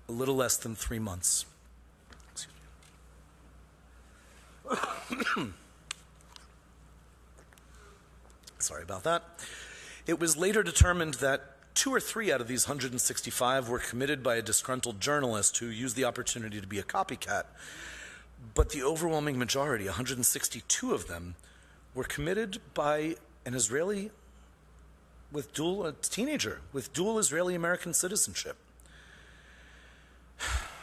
little less than 3 months. Sorry about that. It was later determined that 2 or 3 out of these 165 were committed by a disgruntled journalist who used the opportunity to be a copycat. But the overwhelming majority, 162 of them, were committed by an Israeli a teenager with dual Israeli-American citizenship.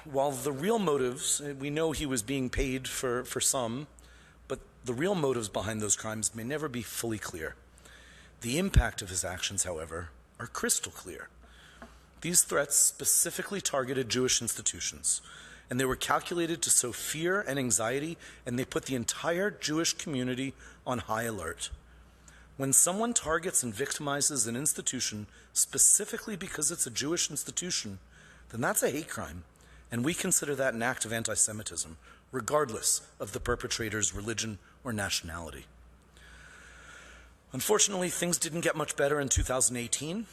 While the real motives, we know he was being paid for some, but the real motives behind those crimes may never be fully clear. The impact of his actions, however, are crystal clear. These threats specifically targeted Jewish institutions, and they were calculated to sow fear and anxiety, and they put the entire Jewish community on high alert. When someone targets and victimizes an institution specifically because it's a Jewish institution, then that's a hate crime, and we consider that an act of anti-Semitism, regardless of the perpetrator's religion or nationality. Unfortunately, things didn't get much better in 2018.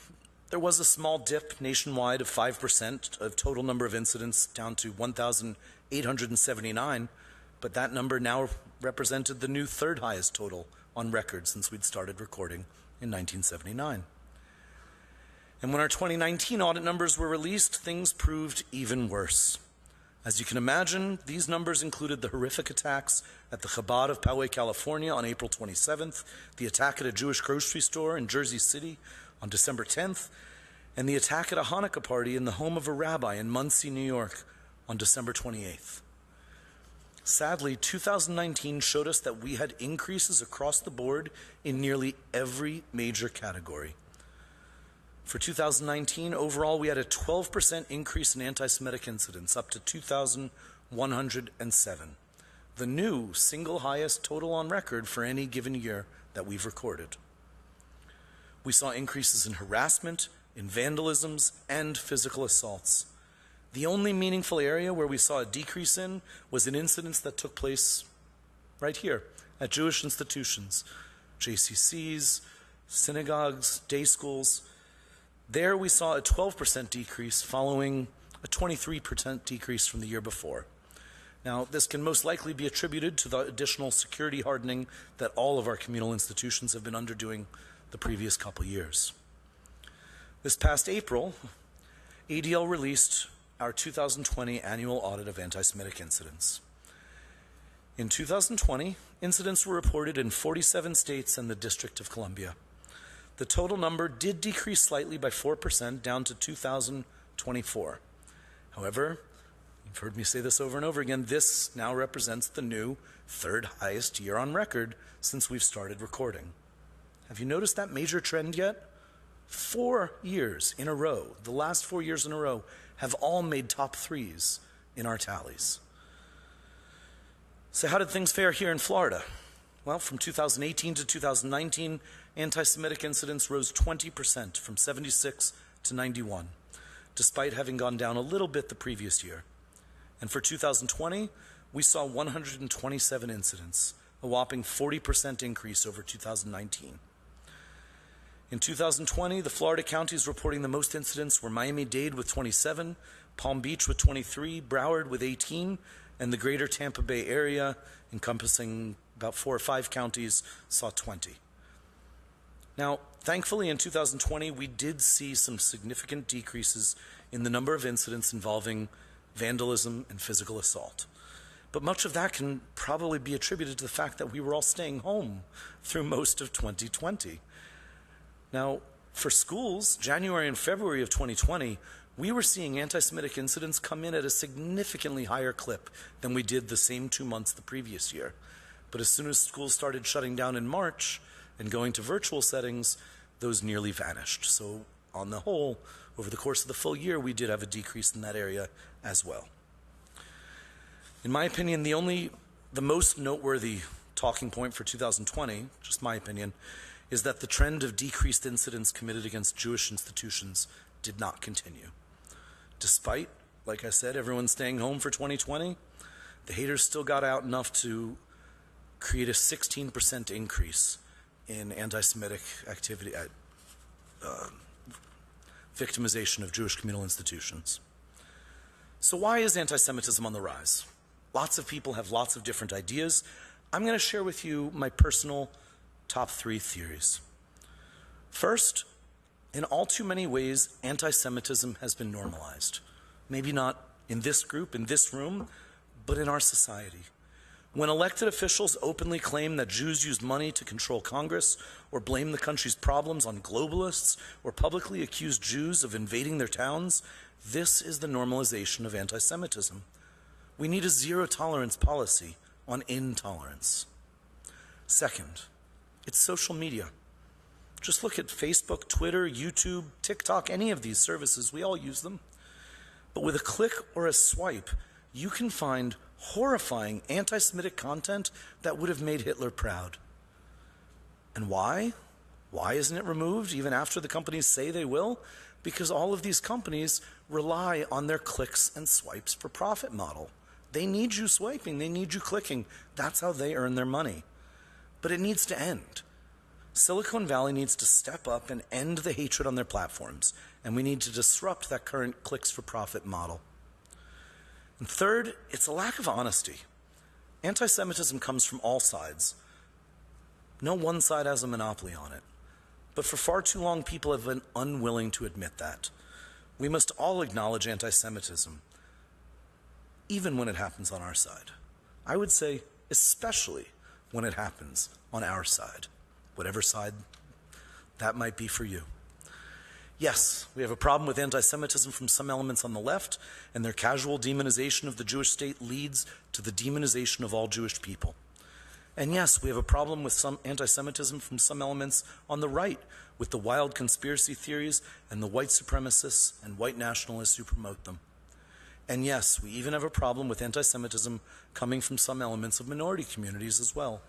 There was a small dip nationwide of 5% of total number of incidents down to 1,879, but that number now represented the new third highest total on record since we'd started recording in 1979. And when our 2019 audit numbers were released, things proved even worse. As you can imagine, these numbers included the horrific attacks at the Chabad of Poway, California on April 27th, the attack at a Jewish grocery store in Jersey City on December 10th, and the attack at a Hanukkah party in the home of a rabbi in Monsey, New York on December 28th. Sadly, 2019 showed us that we had increases across the board in nearly every major category. For 2019, overall, we had a 12% increase in anti-Semitic incidents, up to 2,107. the new single highest total on record for any given year that we've recorded. We saw increases in harassment, in vandalisms, and physical assaults. The only meaningful area where we saw a decrease in was in incidents that took place right here at Jewish institutions, JCCs, synagogues, day schools. There we saw a 12% decrease following a 23% decrease from the year before. Now, this can most likely be attributed to the additional security hardening that all of our communal institutions have been undergoing the previous couple years. This past April, ADL released our 2020 annual audit of anti-Semitic incidents. In 2020, incidents were reported in 47 states and the District of Columbia. The total number did decrease slightly by 4%, down to 2,024. However, you've heard me say this over and over again, this now represents the new third highest year on record since we've started recording. Have you noticed that major trend yet? 4 years in a row, the last 4 years in a row, have all made top threes in our tallies. So how did things fare here in Florida? Well, from 2018 to 2019, anti-Semitic incidents rose 20%, from 76 to 91, despite having gone down a little bit the previous year. And for 2020, we saw 127 incidents, a whopping 40% increase over 2019. In 2020, the Florida counties reporting the most incidents were Miami-Dade with 27, Palm Beach with 23, Broward with 18, and the greater Tampa Bay area, encompassing about 4 or 5 counties, saw 20. Now, thankfully, in 2020, we did see some significant decreases in the number of incidents involving vandalism and physical assault. But much of that can probably be attributed to the fact that we were all staying home through most of 2020. Now, for schools, January and February of 2020, we were seeing anti-Semitic incidents come in at a significantly higher clip than we did the same 2 months the previous year. But as soon as schools started shutting down in March and going to virtual settings, those nearly vanished. So on the whole, over the course of the full year, we did have a decrease in that area as well. In my opinion, the most noteworthy talking point for 2020, just my opinion, is that the trend of decreased incidents committed against Jewish institutions did not continue. Despite, like I said, everyone staying home for 2020, the haters still got out enough to create a 16% increase in anti-Semitic activity, victimization of Jewish communal institutions. So why is anti-Semitism on the rise? Lots of people have lots of different ideas. I'm going to share with you my personal top 3 theories. First, in all too many ways, anti-Semitism has been normalized. Maybe not in this group, in this room, but in our society. When elected officials openly claim that Jews used money to control Congress, or blame the country's problems on globalists, or publicly accuse Jews of invading their towns, this is the normalization of anti-Semitism. We need a zero-tolerance policy on intolerance. Second, it's social media. Just look at Facebook, Twitter, YouTube, TikTok, any of these services. We all use them. But with a click or a swipe, you can find horrifying anti-Semitic content that would have made Hitler proud. And why? Why isn't it removed even after the companies say they will? Because all of these companies rely on their clicks and swipes for profit model. They need you swiping, they need you clicking. That's how they earn their money. But it needs to end. Silicon Valley needs to step up and end the hatred on their platforms, and we need to disrupt that current clicks for profit model. And third, it's a lack of honesty. Anti-Semitism comes from all sides. No one side has a monopoly on it. But for far too long, people have been unwilling to admit that. We must all acknowledge anti-Semitism, even when it happens on our side. I would say especially when it happens on our side, whatever side that might be for you. Yes, we have a problem with anti-Semitism from some elements on the left, and their casual demonization of the Jewish state leads to the demonization of all Jewish people. And yes, we have a problem with some anti-Semitism from some elements on the right, with the wild conspiracy theories and the white supremacists and white nationalists who promote them. And yes, we even have a problem with anti-Semitism coming from some elements of minority communities as well.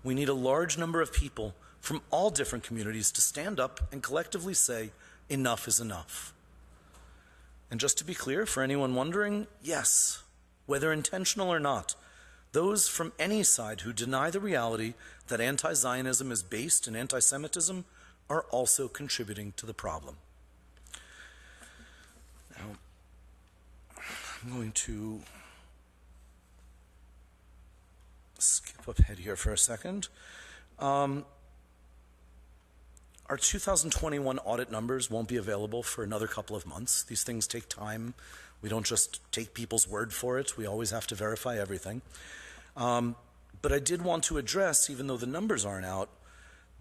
We need a large number of people from all different communities to stand up and collectively say, enough is enough. And just to be clear, for anyone wondering, yes, whether intentional or not, those from any side who deny the reality that anti-Zionism is based in anti-Semitism are also contributing to the problem. Now, I'm going to skip ahead here for a second. Our 2021 audit numbers won't be available for another couple of months. These things take time. We don't just take people's word for it. We always have to verify everything. But I did want to address, even though the numbers aren't out,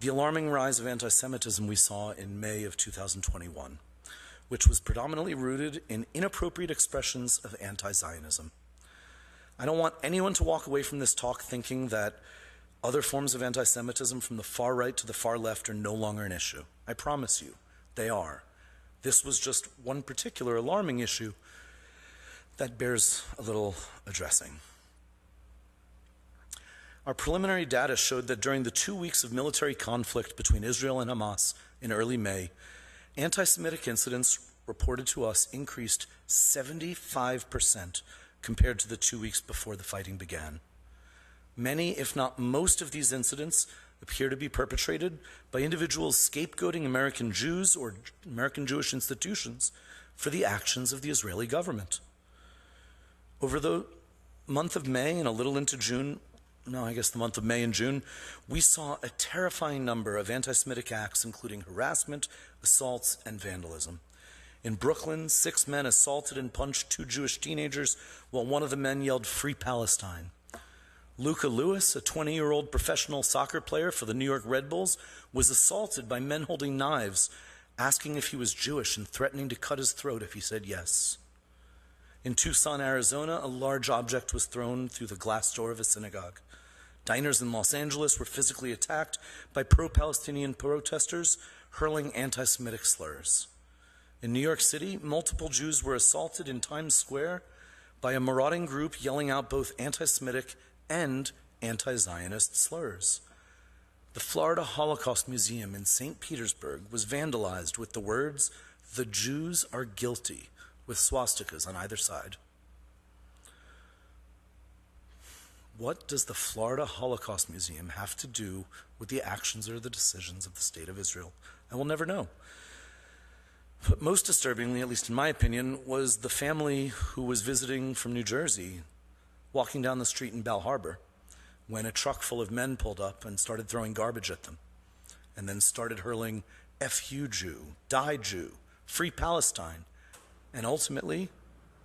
the alarming rise of anti-Semitism we saw in May of 2021, which was predominantly rooted in inappropriate expressions of anti-Zionism. I don't want anyone to walk away from this talk thinking that other forms of anti-Semitism from the far right to the far left are no longer an issue. I promise you, they are. This was just one particular alarming issue that bears a little addressing. Our preliminary data showed that during the 2 weeks of military conflict between Israel and Hamas in early May, anti-Semitic incidents reported to us increased 75% compared to the 2 weeks before the fighting began. Many, if not most, of these incidents appear to be perpetrated by individuals scapegoating American Jews or American Jewish institutions for the actions of the Israeli government. Over the month of May and a little into June, the month of May and June, we saw a terrifying number of anti-Semitic acts, including harassment, assaults, and vandalism. In Brooklyn, 6 men assaulted and punched 2 Jewish teenagers while one of the men yelled, "Free Palestine." Luca Lewis, a 20-year-old professional soccer player for the New York Red Bulls, was assaulted by men holding knives, asking if he was Jewish and threatening to cut his throat if he said yes. In Tucson, Arizona, a large object was thrown through the glass door of a synagogue. Diners in Los Angeles were physically attacked by pro-Palestinian protesters hurling anti-Semitic slurs. In New York City, multiple Jews were assaulted in Times Square by a marauding group yelling out both anti-Semitic and anti-Zionist slurs. The Florida Holocaust Museum in St. Petersburg was vandalized with the words, "The Jews are guilty," with swastikas on either side. What does the Florida Holocaust Museum have to do with the actions or the decisions of the State of Israel? I will never know. But most disturbingly, at least in my opinion, was the family who was visiting from New Jersey, walking down the street in Bal Harbor, when a truck full of men pulled up and started throwing garbage at them, and then started hurling "F you Jew," "Die Jew," "Free Palestine," and ultimately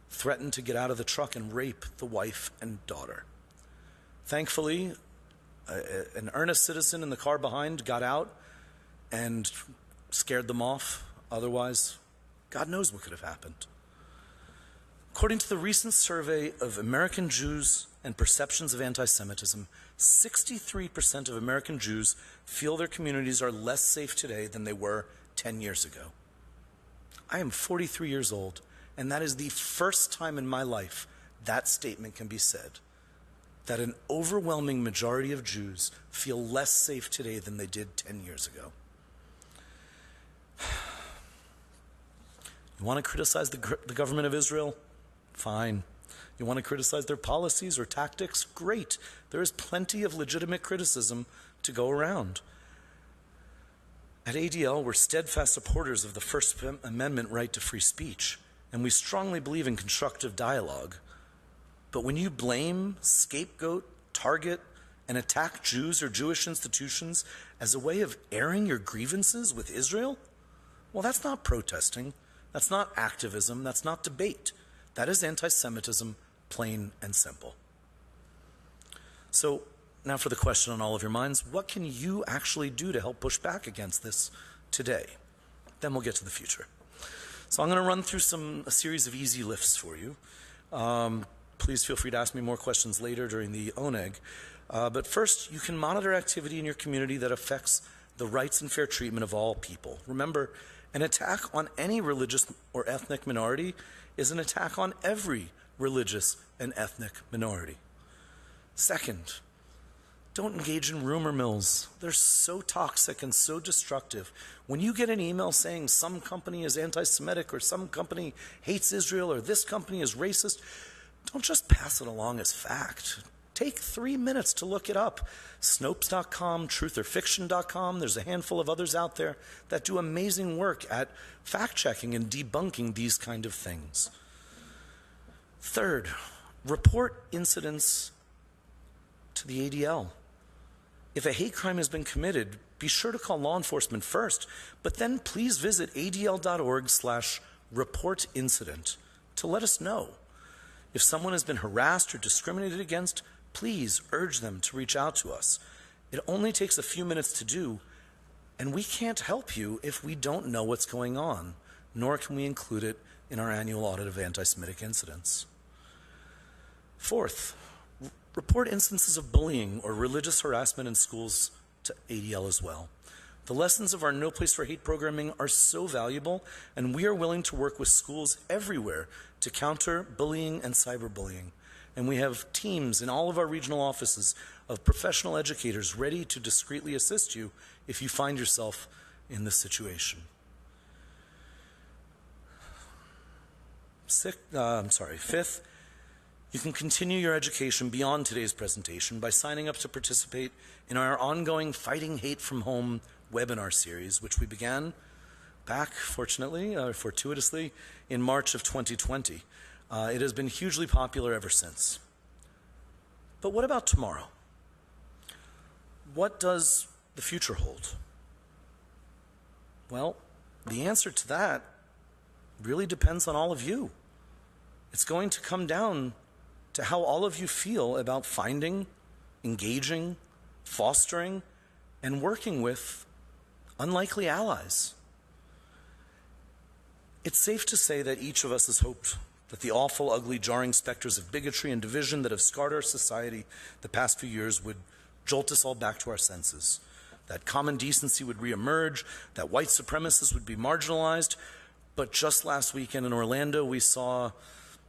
threatened to get out of the truck and rape the wife and daughter. Thankfully, an earnest citizen in the car behind got out and scared them off. Otherwise, God knows what could have happened. According to the recent survey of American Jews and perceptions of anti-Semitism, 63% of American Jews feel their communities are less safe today than they were 10 years ago. I am 43 years old, and that is the first time in my life that statement can be said, that an overwhelming majority of Jews feel less safe today than they did 10 years ago. You want to criticize the government of Israel? Fine. You want to criticize their policies or tactics? Great. There is plenty of legitimate criticism to go around. At ADL, we're steadfast supporters of the First Amendment right to free speech, and we strongly believe in constructive dialogue. But when you blame, scapegoat, target, and attack Jews or Jewish institutions as a way of airing your grievances with Israel, well, that's not protesting, that's not activism, that's not debate. That is anti-Semitism, plain and simple. So now for the question on all of your minds, what can you actually do to help push back against this today? Then we'll get to the future. So I'm going to run through a series of easy lifts for you. Please feel free to ask me more questions later during the ONEG. But first, you can monitor activity in your community that affects the rights and fair treatment of all people. Remember, an attack on any religious or ethnic minority is an attack on every religious and ethnic minority. Second, don't engage in rumor mills. They're so toxic and so destructive. When you get an email saying some company is anti-Semitic or some company hates Israel or this company is racist, don't just pass it along as fact. Take 3 minutes to look it up. Snopes.com, trutherfiction.com, there's a handful of others out there that do amazing work at fact-checking and debunking these kind of things. Third, report incidents to the ADL. If a hate crime has been committed, be sure to call law enforcement first, but then please visit adl.org/reportincident to let us know. If someone has been harassed or discriminated against, please urge them to reach out to us. It only takes a few minutes to do, and we can't help you if we don't know what's going on, nor can we include it in our annual audit of anti-Semitic incidents. Fourth, report instances of bullying or religious harassment in schools to ADL as well. The lessons of our No Place for Hate programming are so valuable, and we are willing to work with schools everywhere to counter bullying and cyberbullying. And we have teams in all of our regional offices of professional educators ready to discreetly assist you if you find yourself in this situation. Fifth, you can continue your education beyond today's presentation by signing up to participate in our ongoing Fighting Hate from Home webinar series, which we began back, fortuitously, in March of 2020. It has been hugely popular ever since. But what about tomorrow? What does the future hold? Well, the answer to that really depends on all of you. It's going to come down to how all of you feel about finding, engaging, fostering, and working with unlikely allies. It's safe to say that each of us has hoped that the awful, ugly, jarring specters of bigotry and division that have scarred our society the past few years would jolt us all back to our senses, that common decency would reemerge, that white supremacists would be marginalized. But just last weekend in Orlando, we saw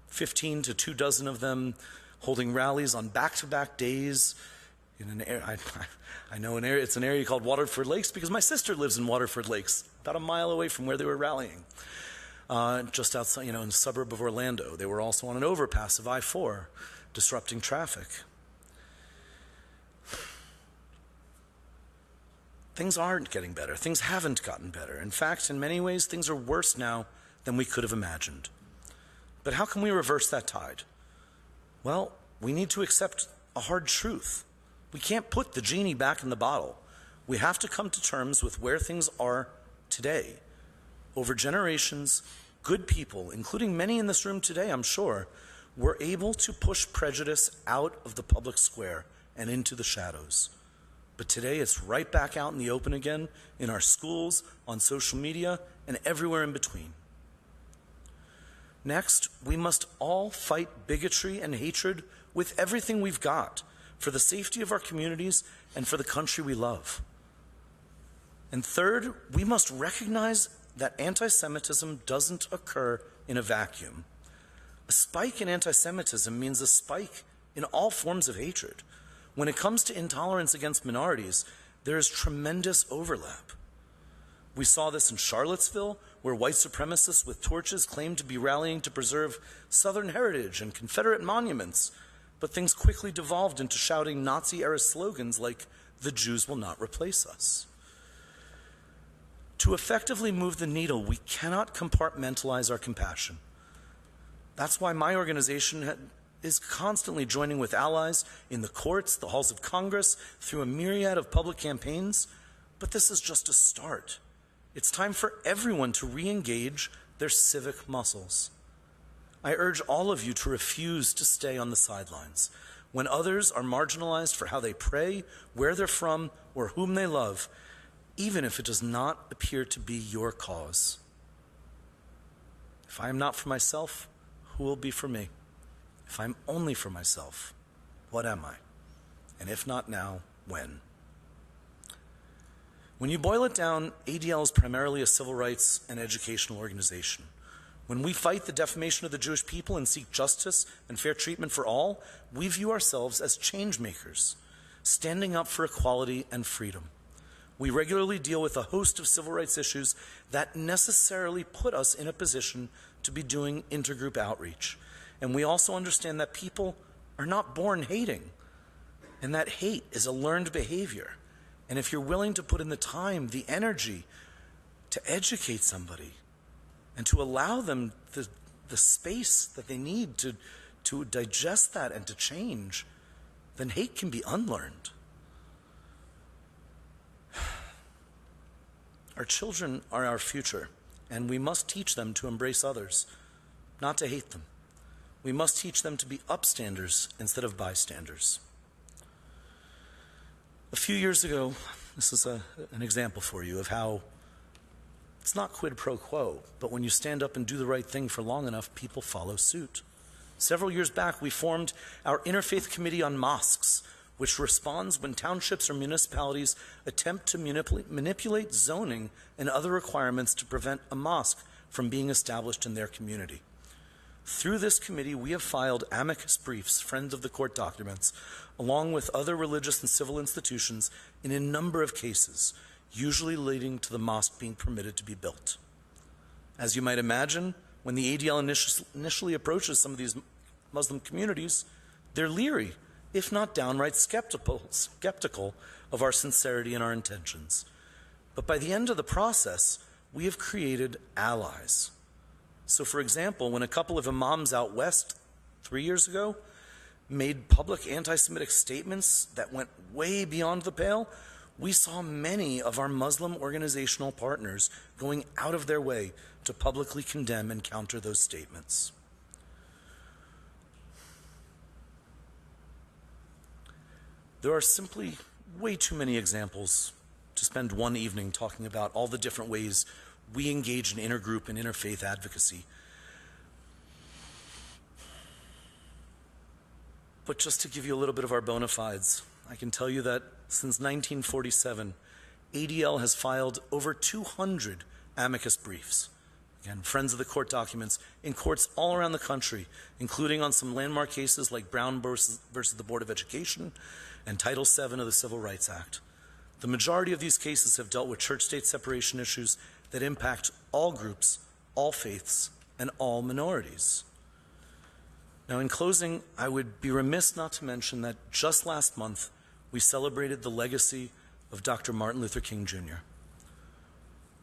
15 to 24 of them holding rallies on back-to-back days in an area. I know an area. It's an area called Waterford Lakes because my sister lives in Waterford Lakes, about a mile away from where they were rallying. Just outside, in the suburb of Orlando. They were also on an overpass of I-4, disrupting traffic. Things aren't getting better. Things haven't gotten better. In fact, in many ways, things are worse now than we could have imagined. But how can we reverse that tide? Well, we need to accept a hard truth. We can't put the genie back in the bottle. We have to come to terms with where things are today. Over generations, good people, including many in this room today, I'm sure, were able to push prejudice out of the public square and into the shadows. But today it's right back out in the open again, in our schools, on social media, and everywhere in between. Next, we must all fight bigotry and hatred with everything we've got for the safety of our communities and for the country we love. And third, we must recognize that anti-Semitism doesn't occur in a vacuum. A spike in anti-Semitism means a spike in all forms of hatred. When it comes to intolerance against minorities, there is tremendous overlap. We saw this in Charlottesville, where white supremacists with torches claimed to be rallying to preserve Southern heritage and Confederate monuments, but things quickly devolved into shouting Nazi-era slogans like, "The Jews will not replace us." To effectively move the needle, we cannot compartmentalize our compassion. That's why my organization is constantly joining with allies in the courts, the halls of Congress, through a myriad of public campaigns. But this is just a start. It's time for everyone to re-engage their civic muscles. I urge all of you to refuse to stay on the sidelines. When others are marginalized for how they pray, where they're from, or whom they love, even if it does not appear to be your cause. If I am not for myself, who will be for me? If I'm only for myself, what am I? And if not now, when? When you boil it down, ADL is primarily a civil rights and educational organization. When we fight the defamation of the Jewish people and seek justice and fair treatment for all, we view ourselves as change makers, standing up for equality and freedom. We regularly deal with a host of civil rights issues that necessarily put us in a position to be doing intergroup outreach. And we also understand that people are not born hating, and that hate is a learned behavior. And if you're willing to put in the time, the energy to educate somebody, and to allow them the space that they need to digest that and to change, then hate can be unlearned. Our children are our future, and we must teach them to embrace others, not to hate them. We must teach them to be upstanders instead of bystanders. A few years ago, this is an example for you of how it's not quid pro quo, but when you stand up and do the right thing for long enough, people follow suit. Several years back, we formed our Interfaith Committee on Mosques, which responds when townships or municipalities attempt to manipulate zoning and other requirements to prevent a mosque from being established in their community. Through this committee, we have filed amicus briefs, friends of the court documents, along with other religious and civil institutions in a number of cases, usually leading to the mosque being permitted to be built. As you might imagine, when the ADL initially approaches some of these Muslim communities, they're leery, if not downright skeptical of our sincerity and our intentions. But by the end of the process, we have created allies. So for example, when a couple of imams out west 3 years ago made public anti-Semitic statements that went way beyond the pale, we saw many of our Muslim organizational partners going out of their way to publicly condemn and counter those statements. There are simply way too many examples to spend one evening talking about all the different ways we engage in intergroup and interfaith advocacy. But just to give you a little bit of our bona fides, I can tell you that since 1947, ADL has filed over 200 amicus briefs. Again, friends of the court documents in courts all around the country, including on some landmark cases like Brown versus the Board of Education and Title VII of the Civil Rights Act. The majority of these cases have dealt with church-state separation issues that impact all groups, all faiths, and all minorities. Now, in closing, I would be remiss not to mention that just last month, we celebrated the legacy of Dr. Martin Luther King Jr.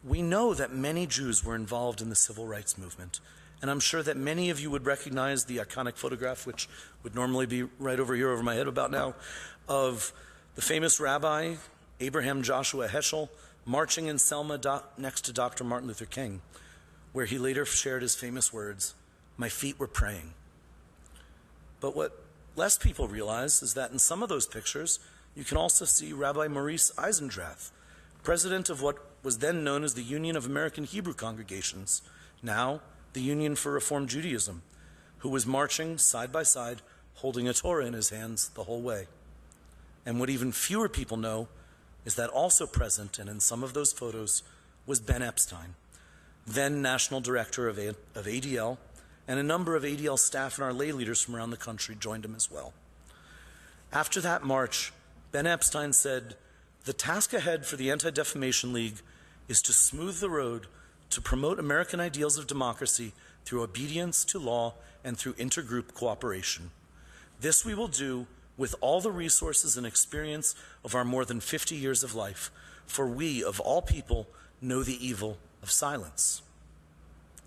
We know that many Jews were involved in the civil rights movement, and I'm sure that many of you would recognize the iconic photograph, which would normally be right over here over my head about now, of the famous Rabbi Abraham Joshua Heschel marching in Selma next to Dr. Martin Luther King, where he later shared his famous words, "My feet were praying." But what less people realize is that in some of those pictures, you can also see Rabbi Maurice Eisendrath, president of what was then known as the Union of American Hebrew Congregations, now the Union for Reform Judaism, who was marching side by side, holding a Torah in his hands the whole way. And what even fewer people know is that also present, and in some of those photos, was Ben Epstein, then national director of ADL, and a number of ADL staff and our lay leaders from around the country joined him as well. After that march, Ben Epstein said, "The task ahead for the Anti-Defamation League is to smooth the road to promote American ideals of democracy through obedience to law and through intergroup cooperation. This we will do with all the resources and experience of our more than 50 years of life, for we, of all people, know the evil of silence."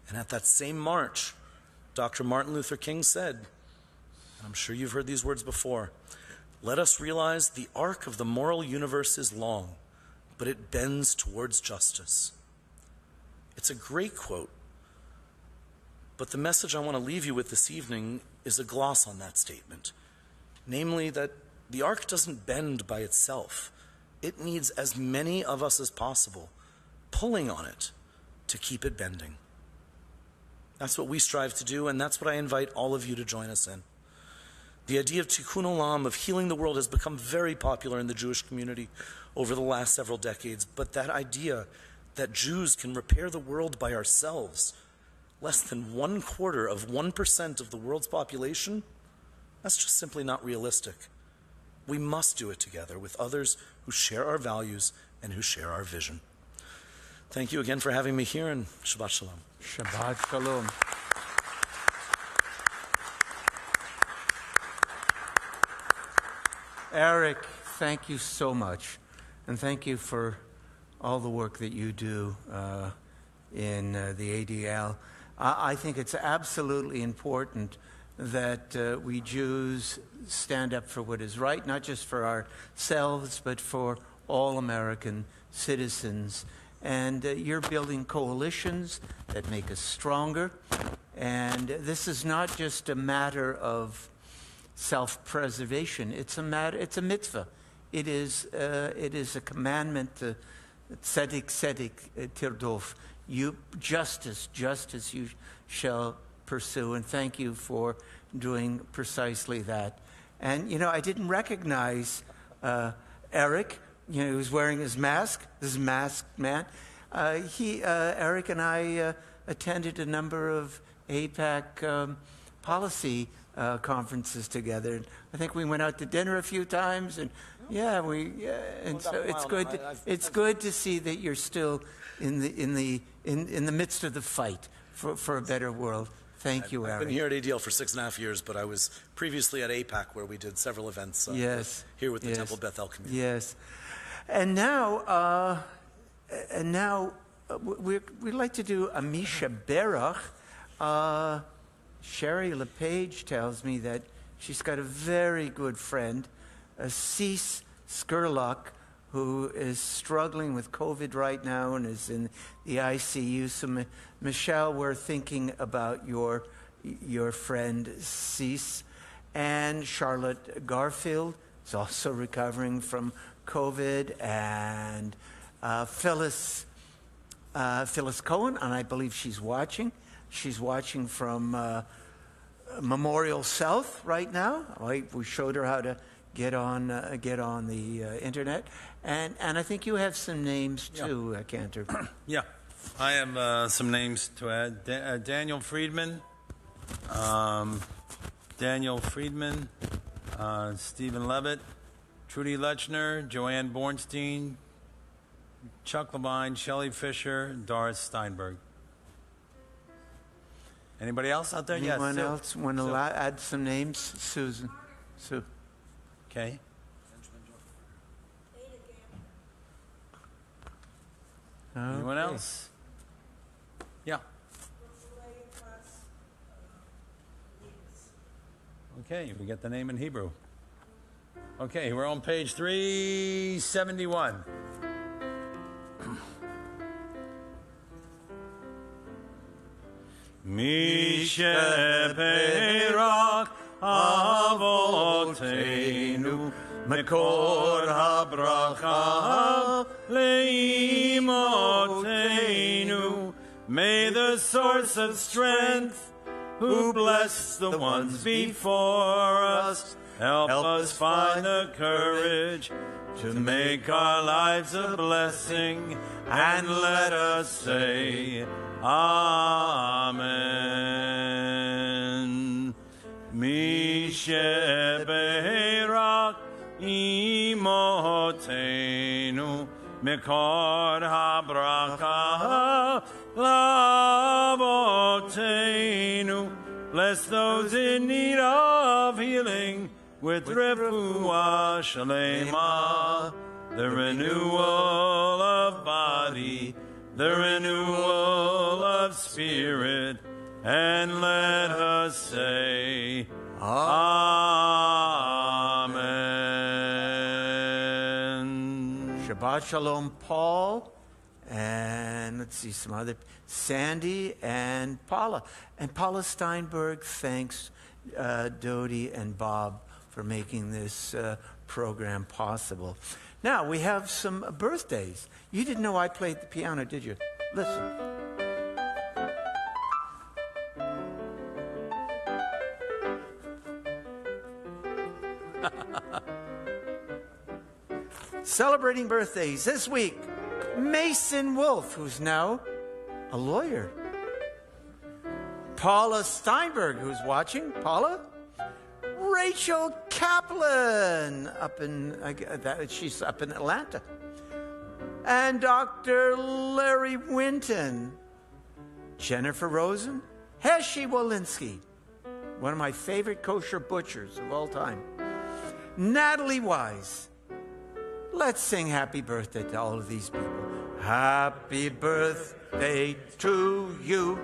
And at that same march, Dr. Martin Luther King said, and I'm sure you've heard these words before, "Let us realize the arc of the moral universe is long, but it bends towards justice." It's a great quote, but the message I want to leave you with this evening is a gloss on that statement, namely that the arc doesn't bend by itself. It needs as many of us as possible pulling on it to keep it bending. That's what we strive to do, and that's what I invite all of you to join us in. The idea of tikkun olam, of healing the world, has become very popular in the Jewish community over the last several decades. But that idea that Jews can repair the world by ourselves, less than 1/4% of the world's population, that's just simply not realistic. We must do it together with others who share our values and who share our vision. Thank you again for having me here, and Shabbat Shalom. Shabbat Shalom. Eric, thank you so much. And thank you for all the work that you do in the ADL. I think it's absolutely important that we Jews stand up for what is right, not just for ourselves, but for all American citizens. And you're building coalitions that make us stronger. And this is not just a matter of self-preservation. It's a mitzvah. It is a commandment. Tzedek, tzedek, tirdof. You justice you shall pursue. And thank you for doing precisely that. And I didn't recognize Eric. He was wearing his mask. This masked man. Eric and I attended a number of AIPAC policy conferences together. And I think we went out to dinner a few times, and so it's good. It's good to see that you're still in the midst of the fight for a better world. Thank you, Eric. I've been here at ADL for 6.5 years, but I was previously at AIPAC, where we did several events. Here with the Temple Bethel community. Yes, and now we'd like to do a Misha Berach. Sherry LePage tells me that she's got a very good friend, Cease Skurlock, who is struggling with COVID right now and is in the ICU. So, Michelle, we're thinking about your friend Cease. And Charlotte Garfield is also recovering from COVID. And Phyllis Cohen, and I believe she's watching. She's watching from Memorial South right now. We showed her how to get on the internet, and I think you have some names too, Cantor. Yeah, I have some names to add. Daniel Friedman, Stephen Levitt, Trudy Lechner, Joanne Bornstein, Chuck Levine, Shelley Fisher, Doris Steinberg. Anybody else out there? Anyone else want to add some names? Susan. Sue. Okay. Anyone else? Yeah. Okay, we get the name in Hebrew. Okay, we're on page 371. Misheperak Avotenu Mekor HaBracha Leimotenu. May the source of strength, who blessed the ones before us, help us find the courage to make our lives a blessing, and let us say Amen. Misheberak imotenu mikor habracha lavotenu. Bless those in need of healing with refuah shalema, the renewal of body, the renewal of spirit, and let us say Amen. Shabbat Shalom, Paul, and let's see some other, Sandy and Paula. And Paula Steinberg thanks Dodie and Bob for making this program possible. Now, we have some birthdays. You didn't know I played the piano, did you? Listen. Celebrating birthdays this week, Mason Wolf, who's now a lawyer. Paula Steinberg, who's watching. Paula? Rachel Kaplan, she's up in Atlanta. And Dr. Larry Winton. Jennifer Rosen. Heshi Walensky, one of my favorite kosher butchers of all time. Natalie Wise. Let's sing happy birthday to all of these people. Happy birthday to you.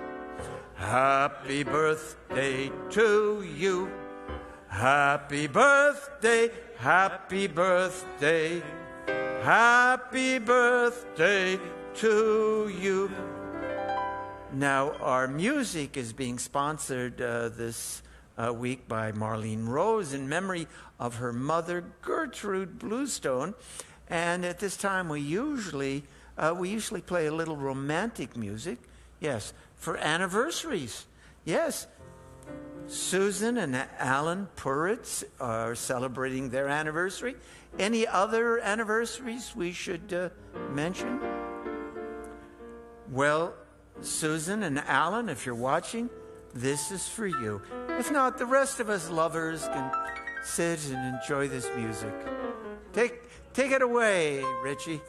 Happy birthday to you. Happy birthday, happy birthday, happy birthday to you. Now, our music is being sponsored this week by Marlene Rose in memory of her mother, Gertrude Bluestone. And at this time, we usually play a little romantic music. Yes, for anniversaries. Yes, Susan and Alan Puritz are celebrating their anniversary. Any other anniversaries we should mention? Well, Susan and Alan, if you're watching, this is for you. If not, the rest of us lovers can sit and enjoy this music. Take it away, Richie.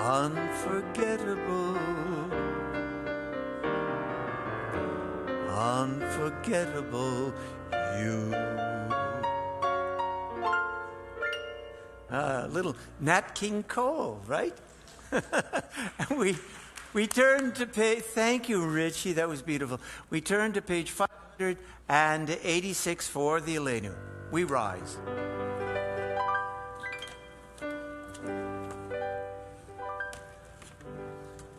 Unforgettable, unforgettable you. Little Nat King Cole, right? we turn to page. Thank you, Richie. That was beautiful. We turn to page 586 for the Elenu. We rise.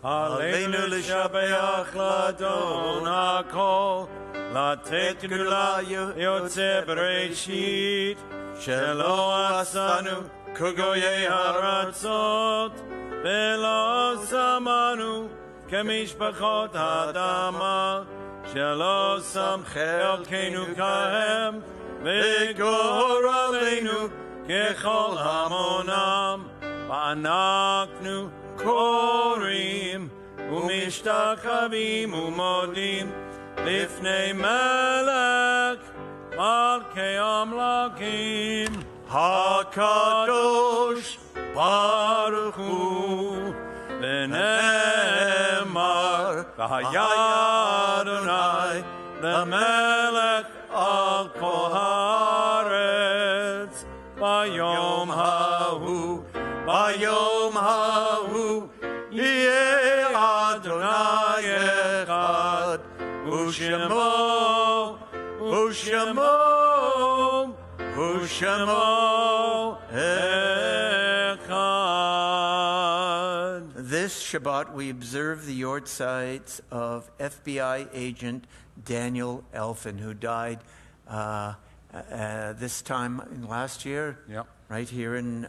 Aleinu l'shabeach l'adon hakol, לתת גדולה יוצא בראשית, שלא עשנו כגויי הארצות, ולא שמנו כמשפחות האדמה, שלא שם חלקנו כהם, וגורלנו ככל המונם, ואנחנו קוראים ומשתחווים ומודים לפני מלך מלכי המלכים הקדוש ברוך הוא ונאמר והיה אדוני למלך על כל הארץ ביום ההוא יהיה אדוני אחד ושמו אחד. This Shabbat we observe the yortzites of FBI agent Daniel Elfin, who died this time last year, right here in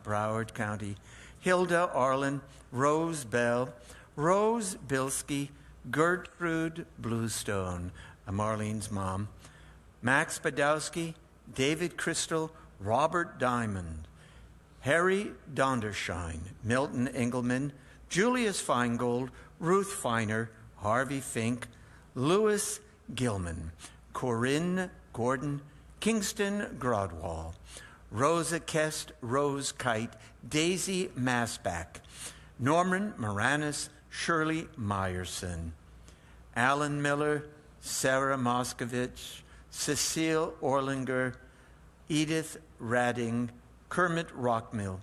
Broward County. Hilda Arlen, Rose Bell, Rose Bilski, Gertrude Bluestone, Marlene's mom, Max Badowski, David Crystal, Robert Diamond, Harry Dondershein, Milton Engelman, Julius Feingold, Ruth Feiner, Harvey Fink, Louis Gilman, Corinne Gordon, Kingston Grodwall, Rosa Kest Rose Kite, Daisy Massback, Norman Moranis, Shirley Meyerson, Alan Miller, Sarah Moskovich, Cecile Orlinger, Edith Radding, Kermit Rockmill,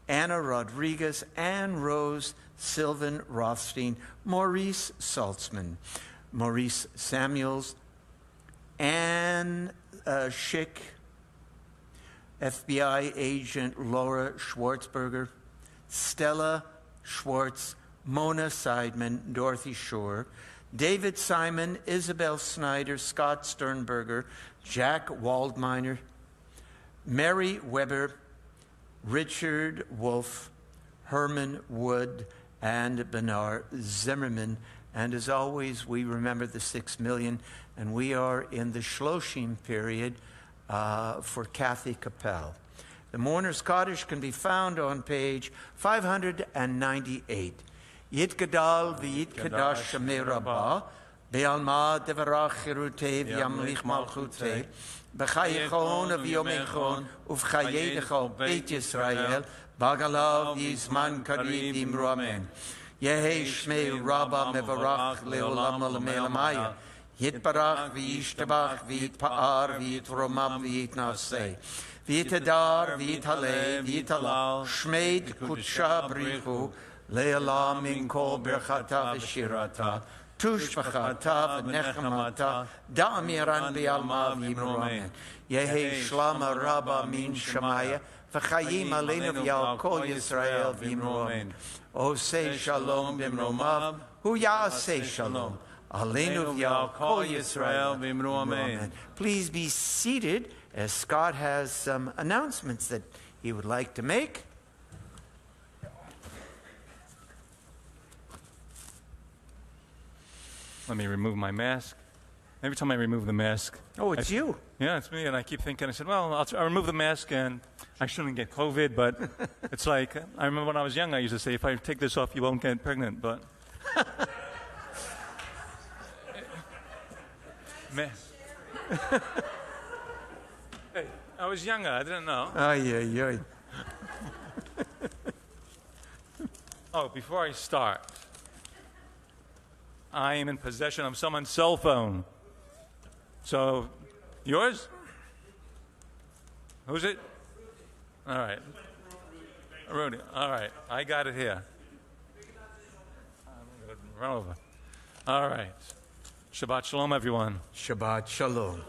Anna Rodriguez, Ann Rose, Sylvan Rothstein, Maurice Saltzman, Maurice Samuels, Ann Schick, FBI agent Laura Schwartzberger, Stella Schwartz, Mona Seidman, Dorothy Shore, David Simon, Isabel Snyder, Scott Sternberger, Jack Waldminer, Mary Weber, Richard Wolf, Herman Wood, and Bernard Zimmerman. And as always, we remember the 6 million, and we are in the Shloshim period for Kathy Capel. The Mourner's Kaddish can be found on page 598. Yitgadal v'yitkadash shamei rabbah, be'alma devarach chirutei v'yamlich malchutei, b'chayichon v'yomechon, uv'chayedecho beit Yisrael, bagalav yizman karid imru amen. Yehi shmei rabbah mevarach leolam alamelamaya, yitbarach v'yishtabach v'yitpa'ar v'yitromam v'yitnaseh. V'yitadar v'yithaleh v'yitalal, shmeid kutsha brichu, Le'ala min kol berchata v'shirata, tushbachata v'nechamata, da'amiran bi'alma v'yimromen. Yehi shlama rabba min shamaya, v'chayim aleinu v'yal kol Yisrael v'yimromen. Osei shalom b'mromav, hu ya'asei shalom. Aleinu v'yal kol Yisrael v'yimromen. Please be seated as Scott has some announcements that he would like to make. Let me remove my mask. Every time I remove the mask... Oh, it's you. Yeah, it's me. And I keep thinking, I said, well, I'll remove the mask and I shouldn't get COVID. But it's like, I remember when I was young, I used to say, if I take this off, you won't get pregnant. But... Hey, I was younger. I didn't know. Ay, ay, ay. Oh, before I start... I am in possession of someone's cell phone. So, yours? Who's it? All right. Rudy. All right. I got it here. I'm going to run over. All right. Shabbat Shalom, everyone. Shabbat Shalom.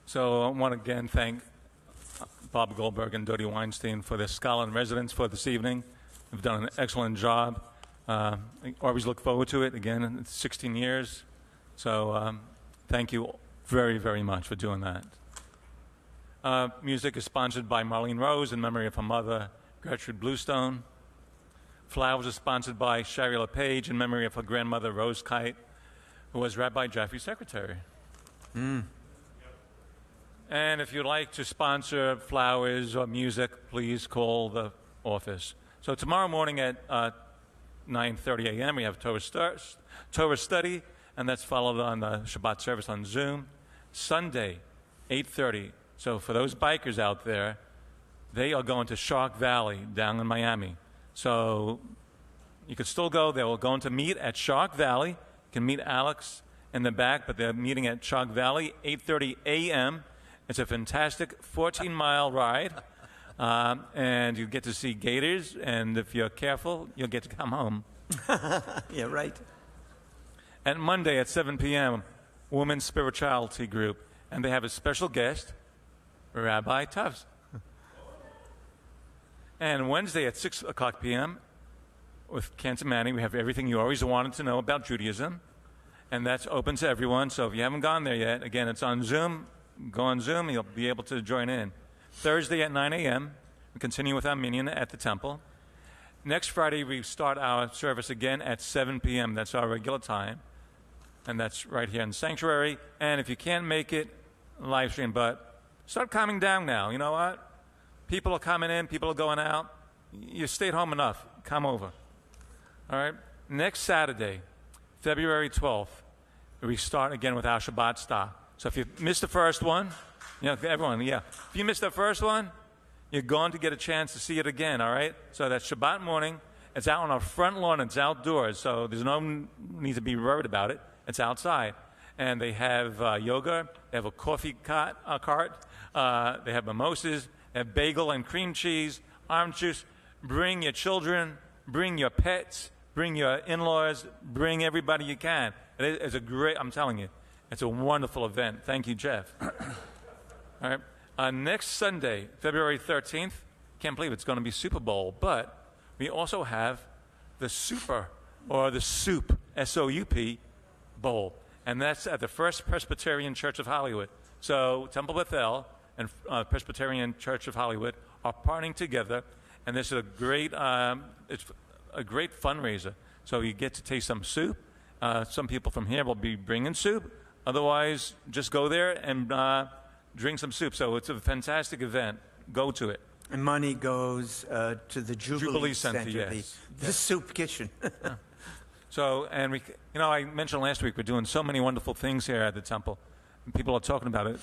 So I want to again thank Bob Goldberg and Dodie Weinstein for their scholar in residence for this evening. They've done an excellent job. I always look forward to it. Again, it's 16 years. So thank you very, very much for doing that. Music is sponsored by Marlene Rose in memory of her mother, Gertrude Bluestone. Flowers are sponsored by Shari LePage in memory of her grandmother, Rose Kite, who was Rabbi Jaffe's secretary. And if you'd like to sponsor flowers or music, please call the office. So tomorrow morning at 9:30 a.m. we have Torah study, and that's followed on the Shabbat service on Zoom. Sunday, 8:30. So for those bikers out there, they are going to Shark Valley down in Miami. So you could still go there. We're going to meet at Shark Valley. You can meet Alex in the back, but they're meeting at Shark Valley, 8:30 a.m. It's a fantastic 14-mile ride. And you get to see gators, and if you're careful, you'll get to come home. Yeah, right. And Monday at 7 p.m., Women's Spirituality Group, and they have a special guest, Rabbi Tuffs. And Wednesday at 6 o'clock p.m., with Cantor Manning, we have everything you always wanted to know about Judaism, and that's open to everyone. So if you haven't gone there yet, again, it's on Zoom. Go on Zoom, you'll be able to join in. Thursday at 9 a.m., we continue with our minyan at the temple. Next Friday, we start our service again at 7 p.m. That's our regular time. And that's right here in the sanctuary. And if you can't make it, live stream, but start calming down now. You know what? People are coming in, people are going out. You stayed home enough. Come over. All right? Next Saturday, February 12th, we start again with our Shabbat stop. So if you missed the first one, everyone, if you missed the first one, you're going to get a chance to see it again, all right? So that's Shabbat morning. It's out on our front lawn. It's outdoors, so there's no need to be worried about it. It's outside. And they have yoga. They have a coffee cart. They have mimosas. They have bagel and cream cheese, orange juice. Bring your children. Bring your pets. Bring your in-laws. Bring everybody you can. It's I'm telling you, it's a wonderful event. Thank you, Jeff. All right. Next Sunday, February 13th, can't believe it's going to be Super Bowl, but we also have the Super, or the Soup, S-O-U-P, Bowl. And that's at the First Presbyterian Church of Hollywood. So Temple Bethel and Presbyterian Church of Hollywood are partnering together, and this is a great fundraiser. So you get to taste some soup. Some people from here will be bringing soup. Otherwise, just go there and drink some soup. So it's a fantastic event. Go to it. And money goes to the Jubilee Center, yes. the soup kitchen. So, and I mentioned last week we're doing so many wonderful things here at the temple. And people are talking about it.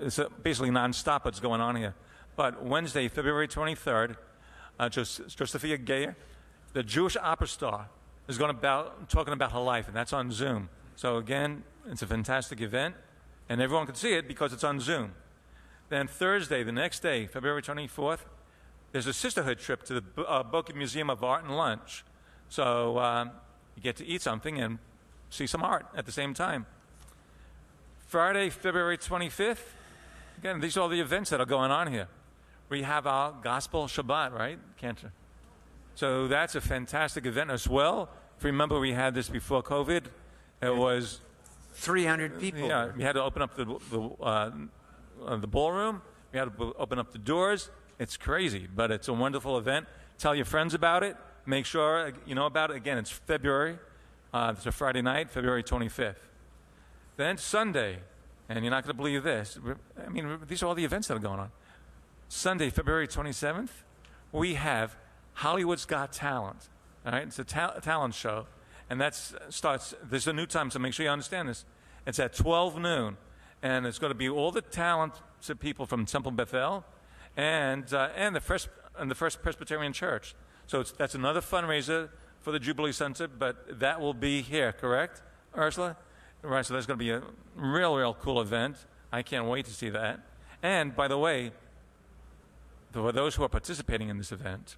It's basically nonstop what's going on here. But Wednesday, February 23rd, Josephia Geyer, the Jewish opera star, is talking about her life, and that's on Zoom. So again, it's a fantastic event, and everyone can see it because it's on Zoom. Then Thursday, the next day, February 24th, there's a sisterhood trip to the Boca Museum of Art and lunch. So you get to eat something and see some art at the same time. Friday, February 25th, again, these are all the events that are going on here. We have our Gospel Shabbat, right, Cantor? So that's a fantastic event as well. If you remember, we had this before COVID. It was 300 people. Yeah, we had to open up the ballroom. We had to open up the doors. It's crazy, but it's a wonderful event. Tell your friends about it. Make sure you know about it. Again, it's February. It's a Friday night, February 25th. Then Sunday, and you're not going to believe this. I mean, these are all the events that are going on. Sunday, February 27th, we have Hollywood's Got Talent. All right, it's a talent show, and there's a new time, so make sure you understand this. It's at 12 noon, and it's going to be all the talented people from Temple Bethel and the First Presbyterian Church. So that's another fundraiser for the Jubilee Center, but that will be here, correct, Ursula? Right, so that's going to be a real cool event. I can't wait to see that. And, by the way, for those who are participating in this event,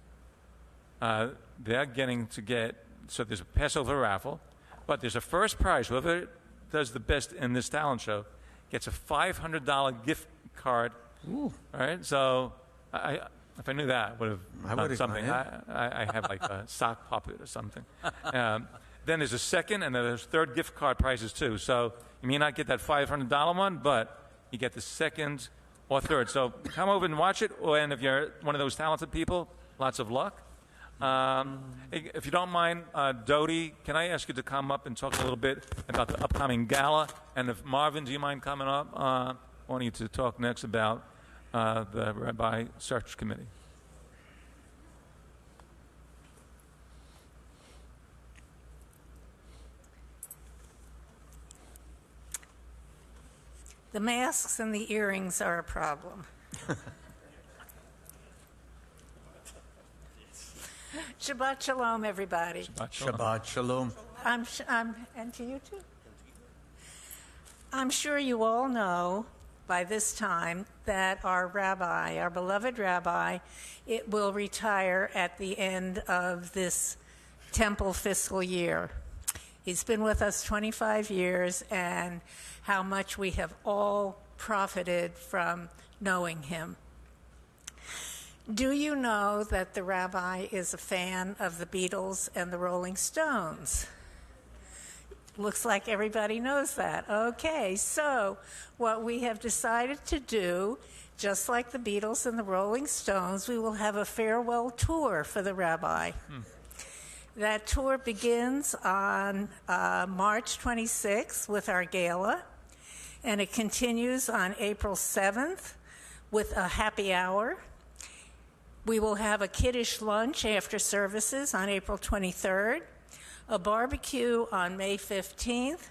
they're getting to so there's a Passover raffle, but there's a first prize. Whoever does the best in this talent show gets a $500 gift card. Ooh. All right, so if I knew that, I would have done something. I have like a sock puppet or something. Then there's a second and then there's third gift card prizes too. So you may not get that $500 one, but you get the second or third. So come over and watch it. And if you're one of those talented people, lots of luck. If you don't mind, Dodie, can I ask you to come up and talk a little bit about the upcoming gala? And if Marvin, do you mind coming up? I want you to talk next about the Rabbi Search Committee. The masks and the earrings are a problem. Shabbat Shalom, everybody. Shabbat Shalom. And to you too. I'm sure you all know by this time that our rabbi, our beloved rabbi, it will retire at the end of this temple fiscal year. He's been with us 25 years, and how much we have all profited from knowing him. Do you know that the rabbi is a fan of the Beatles and the Rolling Stones? Looks like everybody knows that. Okay, so what we have decided to do, just like the Beatles and the Rolling Stones, we will have a farewell tour for the rabbi. That tour begins on March 26th with our gala, and it continues on April 7th with a happy hour. We will have a kiddish lunch after services on April 23rd, a barbecue on May 15th,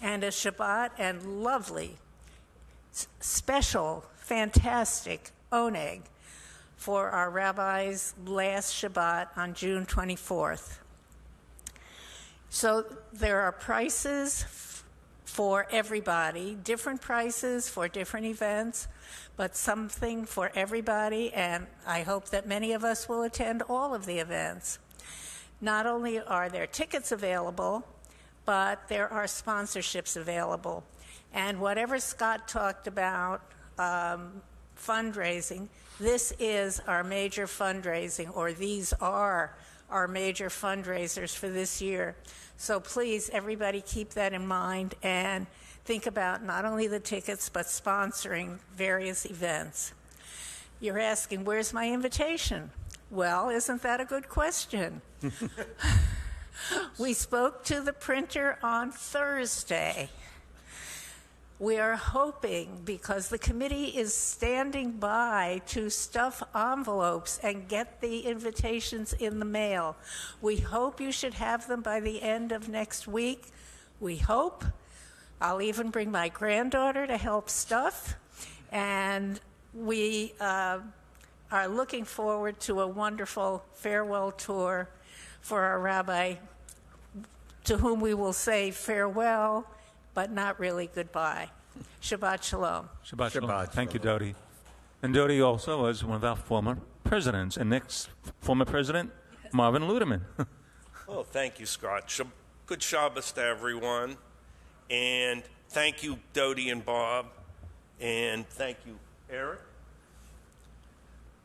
and a Shabbat and lovely special, fantastic oneg for our rabbi's last Shabbat on June 24th. So there are prices for everybody, different prices for different events, but something for everybody, and I hope that many of us will attend all of the events. Not only are there tickets available, but there are sponsorships available. And whatever Scott talked about, fundraising, this is our major fundraising, or these are our major fundraisers for this year. So please, everybody keep that in mind and think about not only the tickets, but sponsoring various events. You're asking, where's my invitation? Well, isn't that a good question? We spoke to the printer on Thursday. We are hoping, because the committee is standing by to stuff envelopes and get the invitations in the mail. We hope you should have them by the end of next week. We hope. I'll even bring my granddaughter to help stuff. And we are looking forward to a wonderful farewell tour for our rabbi, to whom we will say farewell, but not really goodbye. Shabbat Shalom. Shabbat Shalom. Shabbat Thank you, Dodi. And Dodi also was one of our former presidents. And next former president, Marvin Ludeman. Oh, thank you, Scott. Good Shabbos to everyone. And thank you, Dodi and Bob. And thank you, Eric.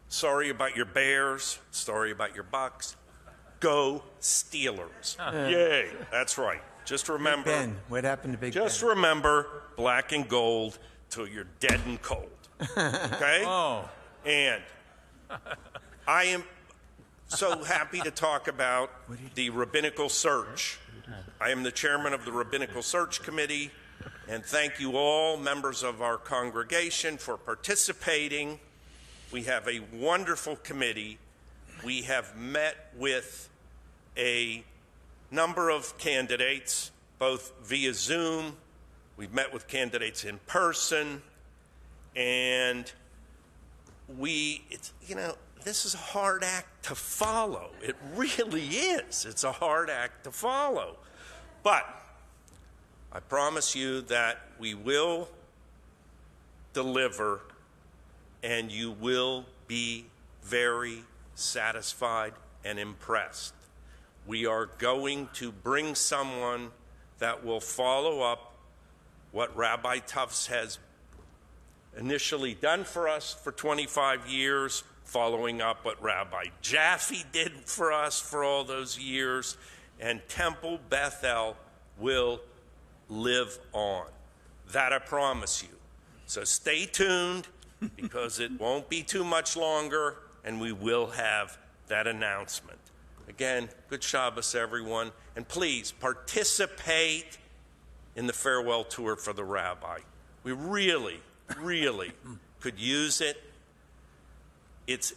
Sorry about your Bears. Sorry about your Bucks. Go Steelers. Yay. That's right. Just remember. Big Ben. What happened to Big Ben? Just remember black and gold till you're dead and cold. Okay? Oh. And I am so happy to talk about the rabbinical search. I am the chairman of the rabbinical search committee, and thank you all, members of our congregation, for participating. We have a wonderful committee. We have met with a number of candidates, both via Zoom. We've met with candidates in person, and this is a hard act to follow. It really is. It's a hard act to follow. But I promise you that we will deliver, and you will be very satisfied and impressed. We are going to bring someone that will follow up what Rabbi Tuffs has initially done for us for 25 years, following up what Rabbi Jaffe did for us for all those years, and Temple Bethel will live on. That I promise you. So stay tuned, because it won't be too much longer, and we will have that announcement. Again, good Shabbos, everyone. And please participate in the farewell tour for the rabbi. We really, really could use it. It's,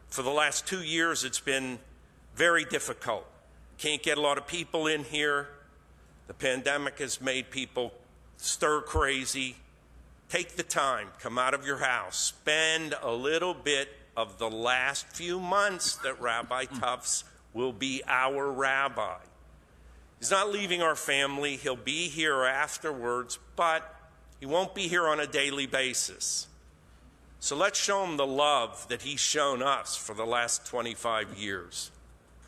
for the last 2 years, it's been very difficult. Can't get a lot of people in here. The pandemic has made people stir crazy. Take the time, come out of your house, spend a little bit of the last few months that Rabbi Tuffs will be our rabbi. He's not leaving our family. He'll be here afterwards, but he won't be here on a daily basis. So let's show him the love that he's shown us for the last 25 years.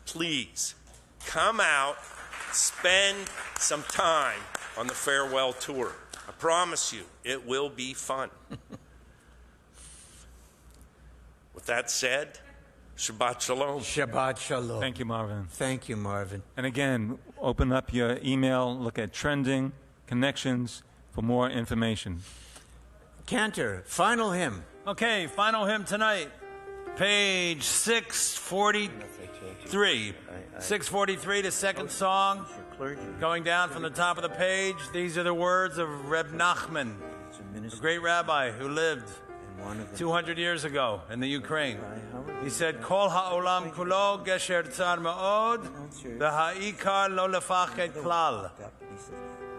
Please, come out, spend some time on the farewell tour. I promise you, it will be fun. With that said, Shabbat Shalom. Shabbat Shalom. Thank you, Marvin. Thank you, Marvin. And again, open up your email, look at trending, connections for more information. Cantor, final hymn. Okay, final hymn tonight. Page 643. 643, the second song. Going down from the top of the page, these are the words of Reb Nachman, a great rabbi who lived 200 years ago in the Ukraine. He said, Kol ha'olam kulo gesher tzar ma'od, v'ha'ikar lo lefachet klal.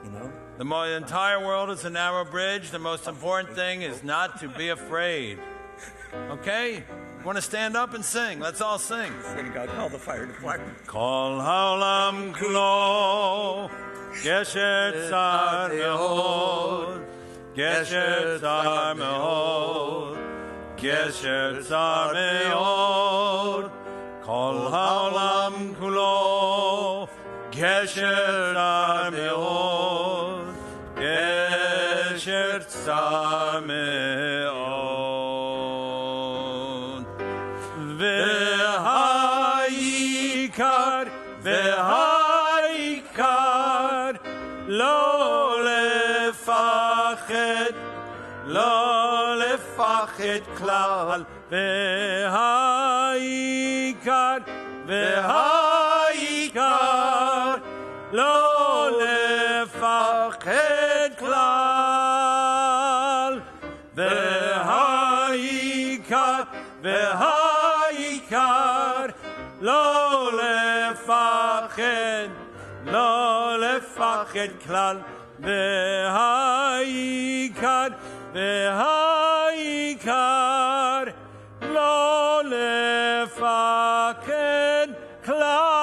you know. The entire world is a narrow bridge. The most important thing is not to be afraid. Okay? Want to stand up and sing? Let's all sing. God, call the fire department. Kol haolam klo, gesher tzar me'od, gesher tzar me'od, gesher tzar me'od. Kol haolam klo, gesher tzar me'od, gesher tzar me'od. והעיקר לא לפחד כלל והעיקר לא לפחד כלל והעיקר לא לפחד כלל והעיקר לא לפחד כלל.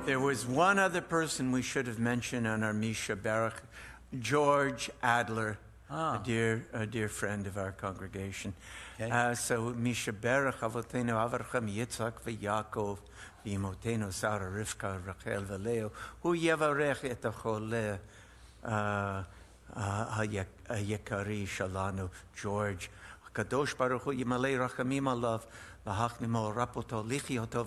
There was one other person we should have mentioned on our Misha Baruch, George Adler, a dear friend of our congregation. Okay. So Misha Baruch Avotenu Avraham Yitzchak v'Yakov v'Imotenu Sarah Rivka Rachel v'Leo Hu Yevarech et Achol HaYekari Shalanu George Kadosh Baruch Hu Yimalei Rachamim Alav V'Hachnimo Rapoto Lichioto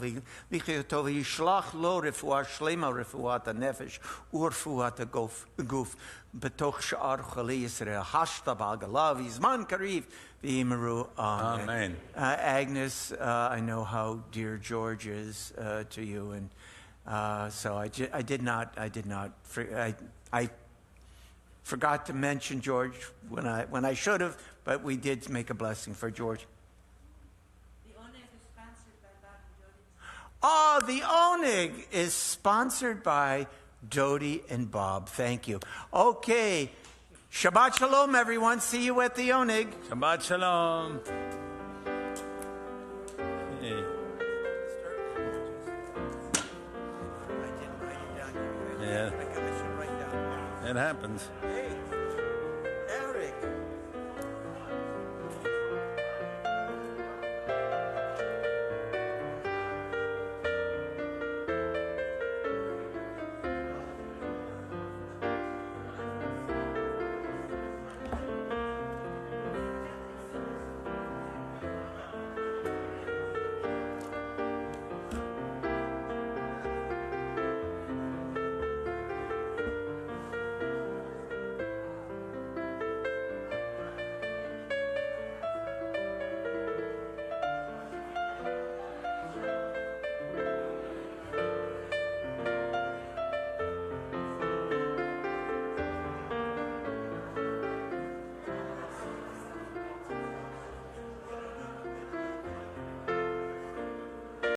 V'Yishlach Lo Refuah Shlema Refuat HaNefesh Urfuat HaGuf Betoch Sha'ar Chalei Yisrael Hashta B'Agalav Yizman Kariv V'Yimeru Amen. Agnes, I know how dear George is to you, and so I forgot to mention George when I should have, but we did make a blessing for George. The Oneg is sponsored by Dodi and Bob. Thank you. Okay. Shabbat Shalom, everyone. See you at the Oneg. Shabbat Shalom. Hey. Yeah. It happens.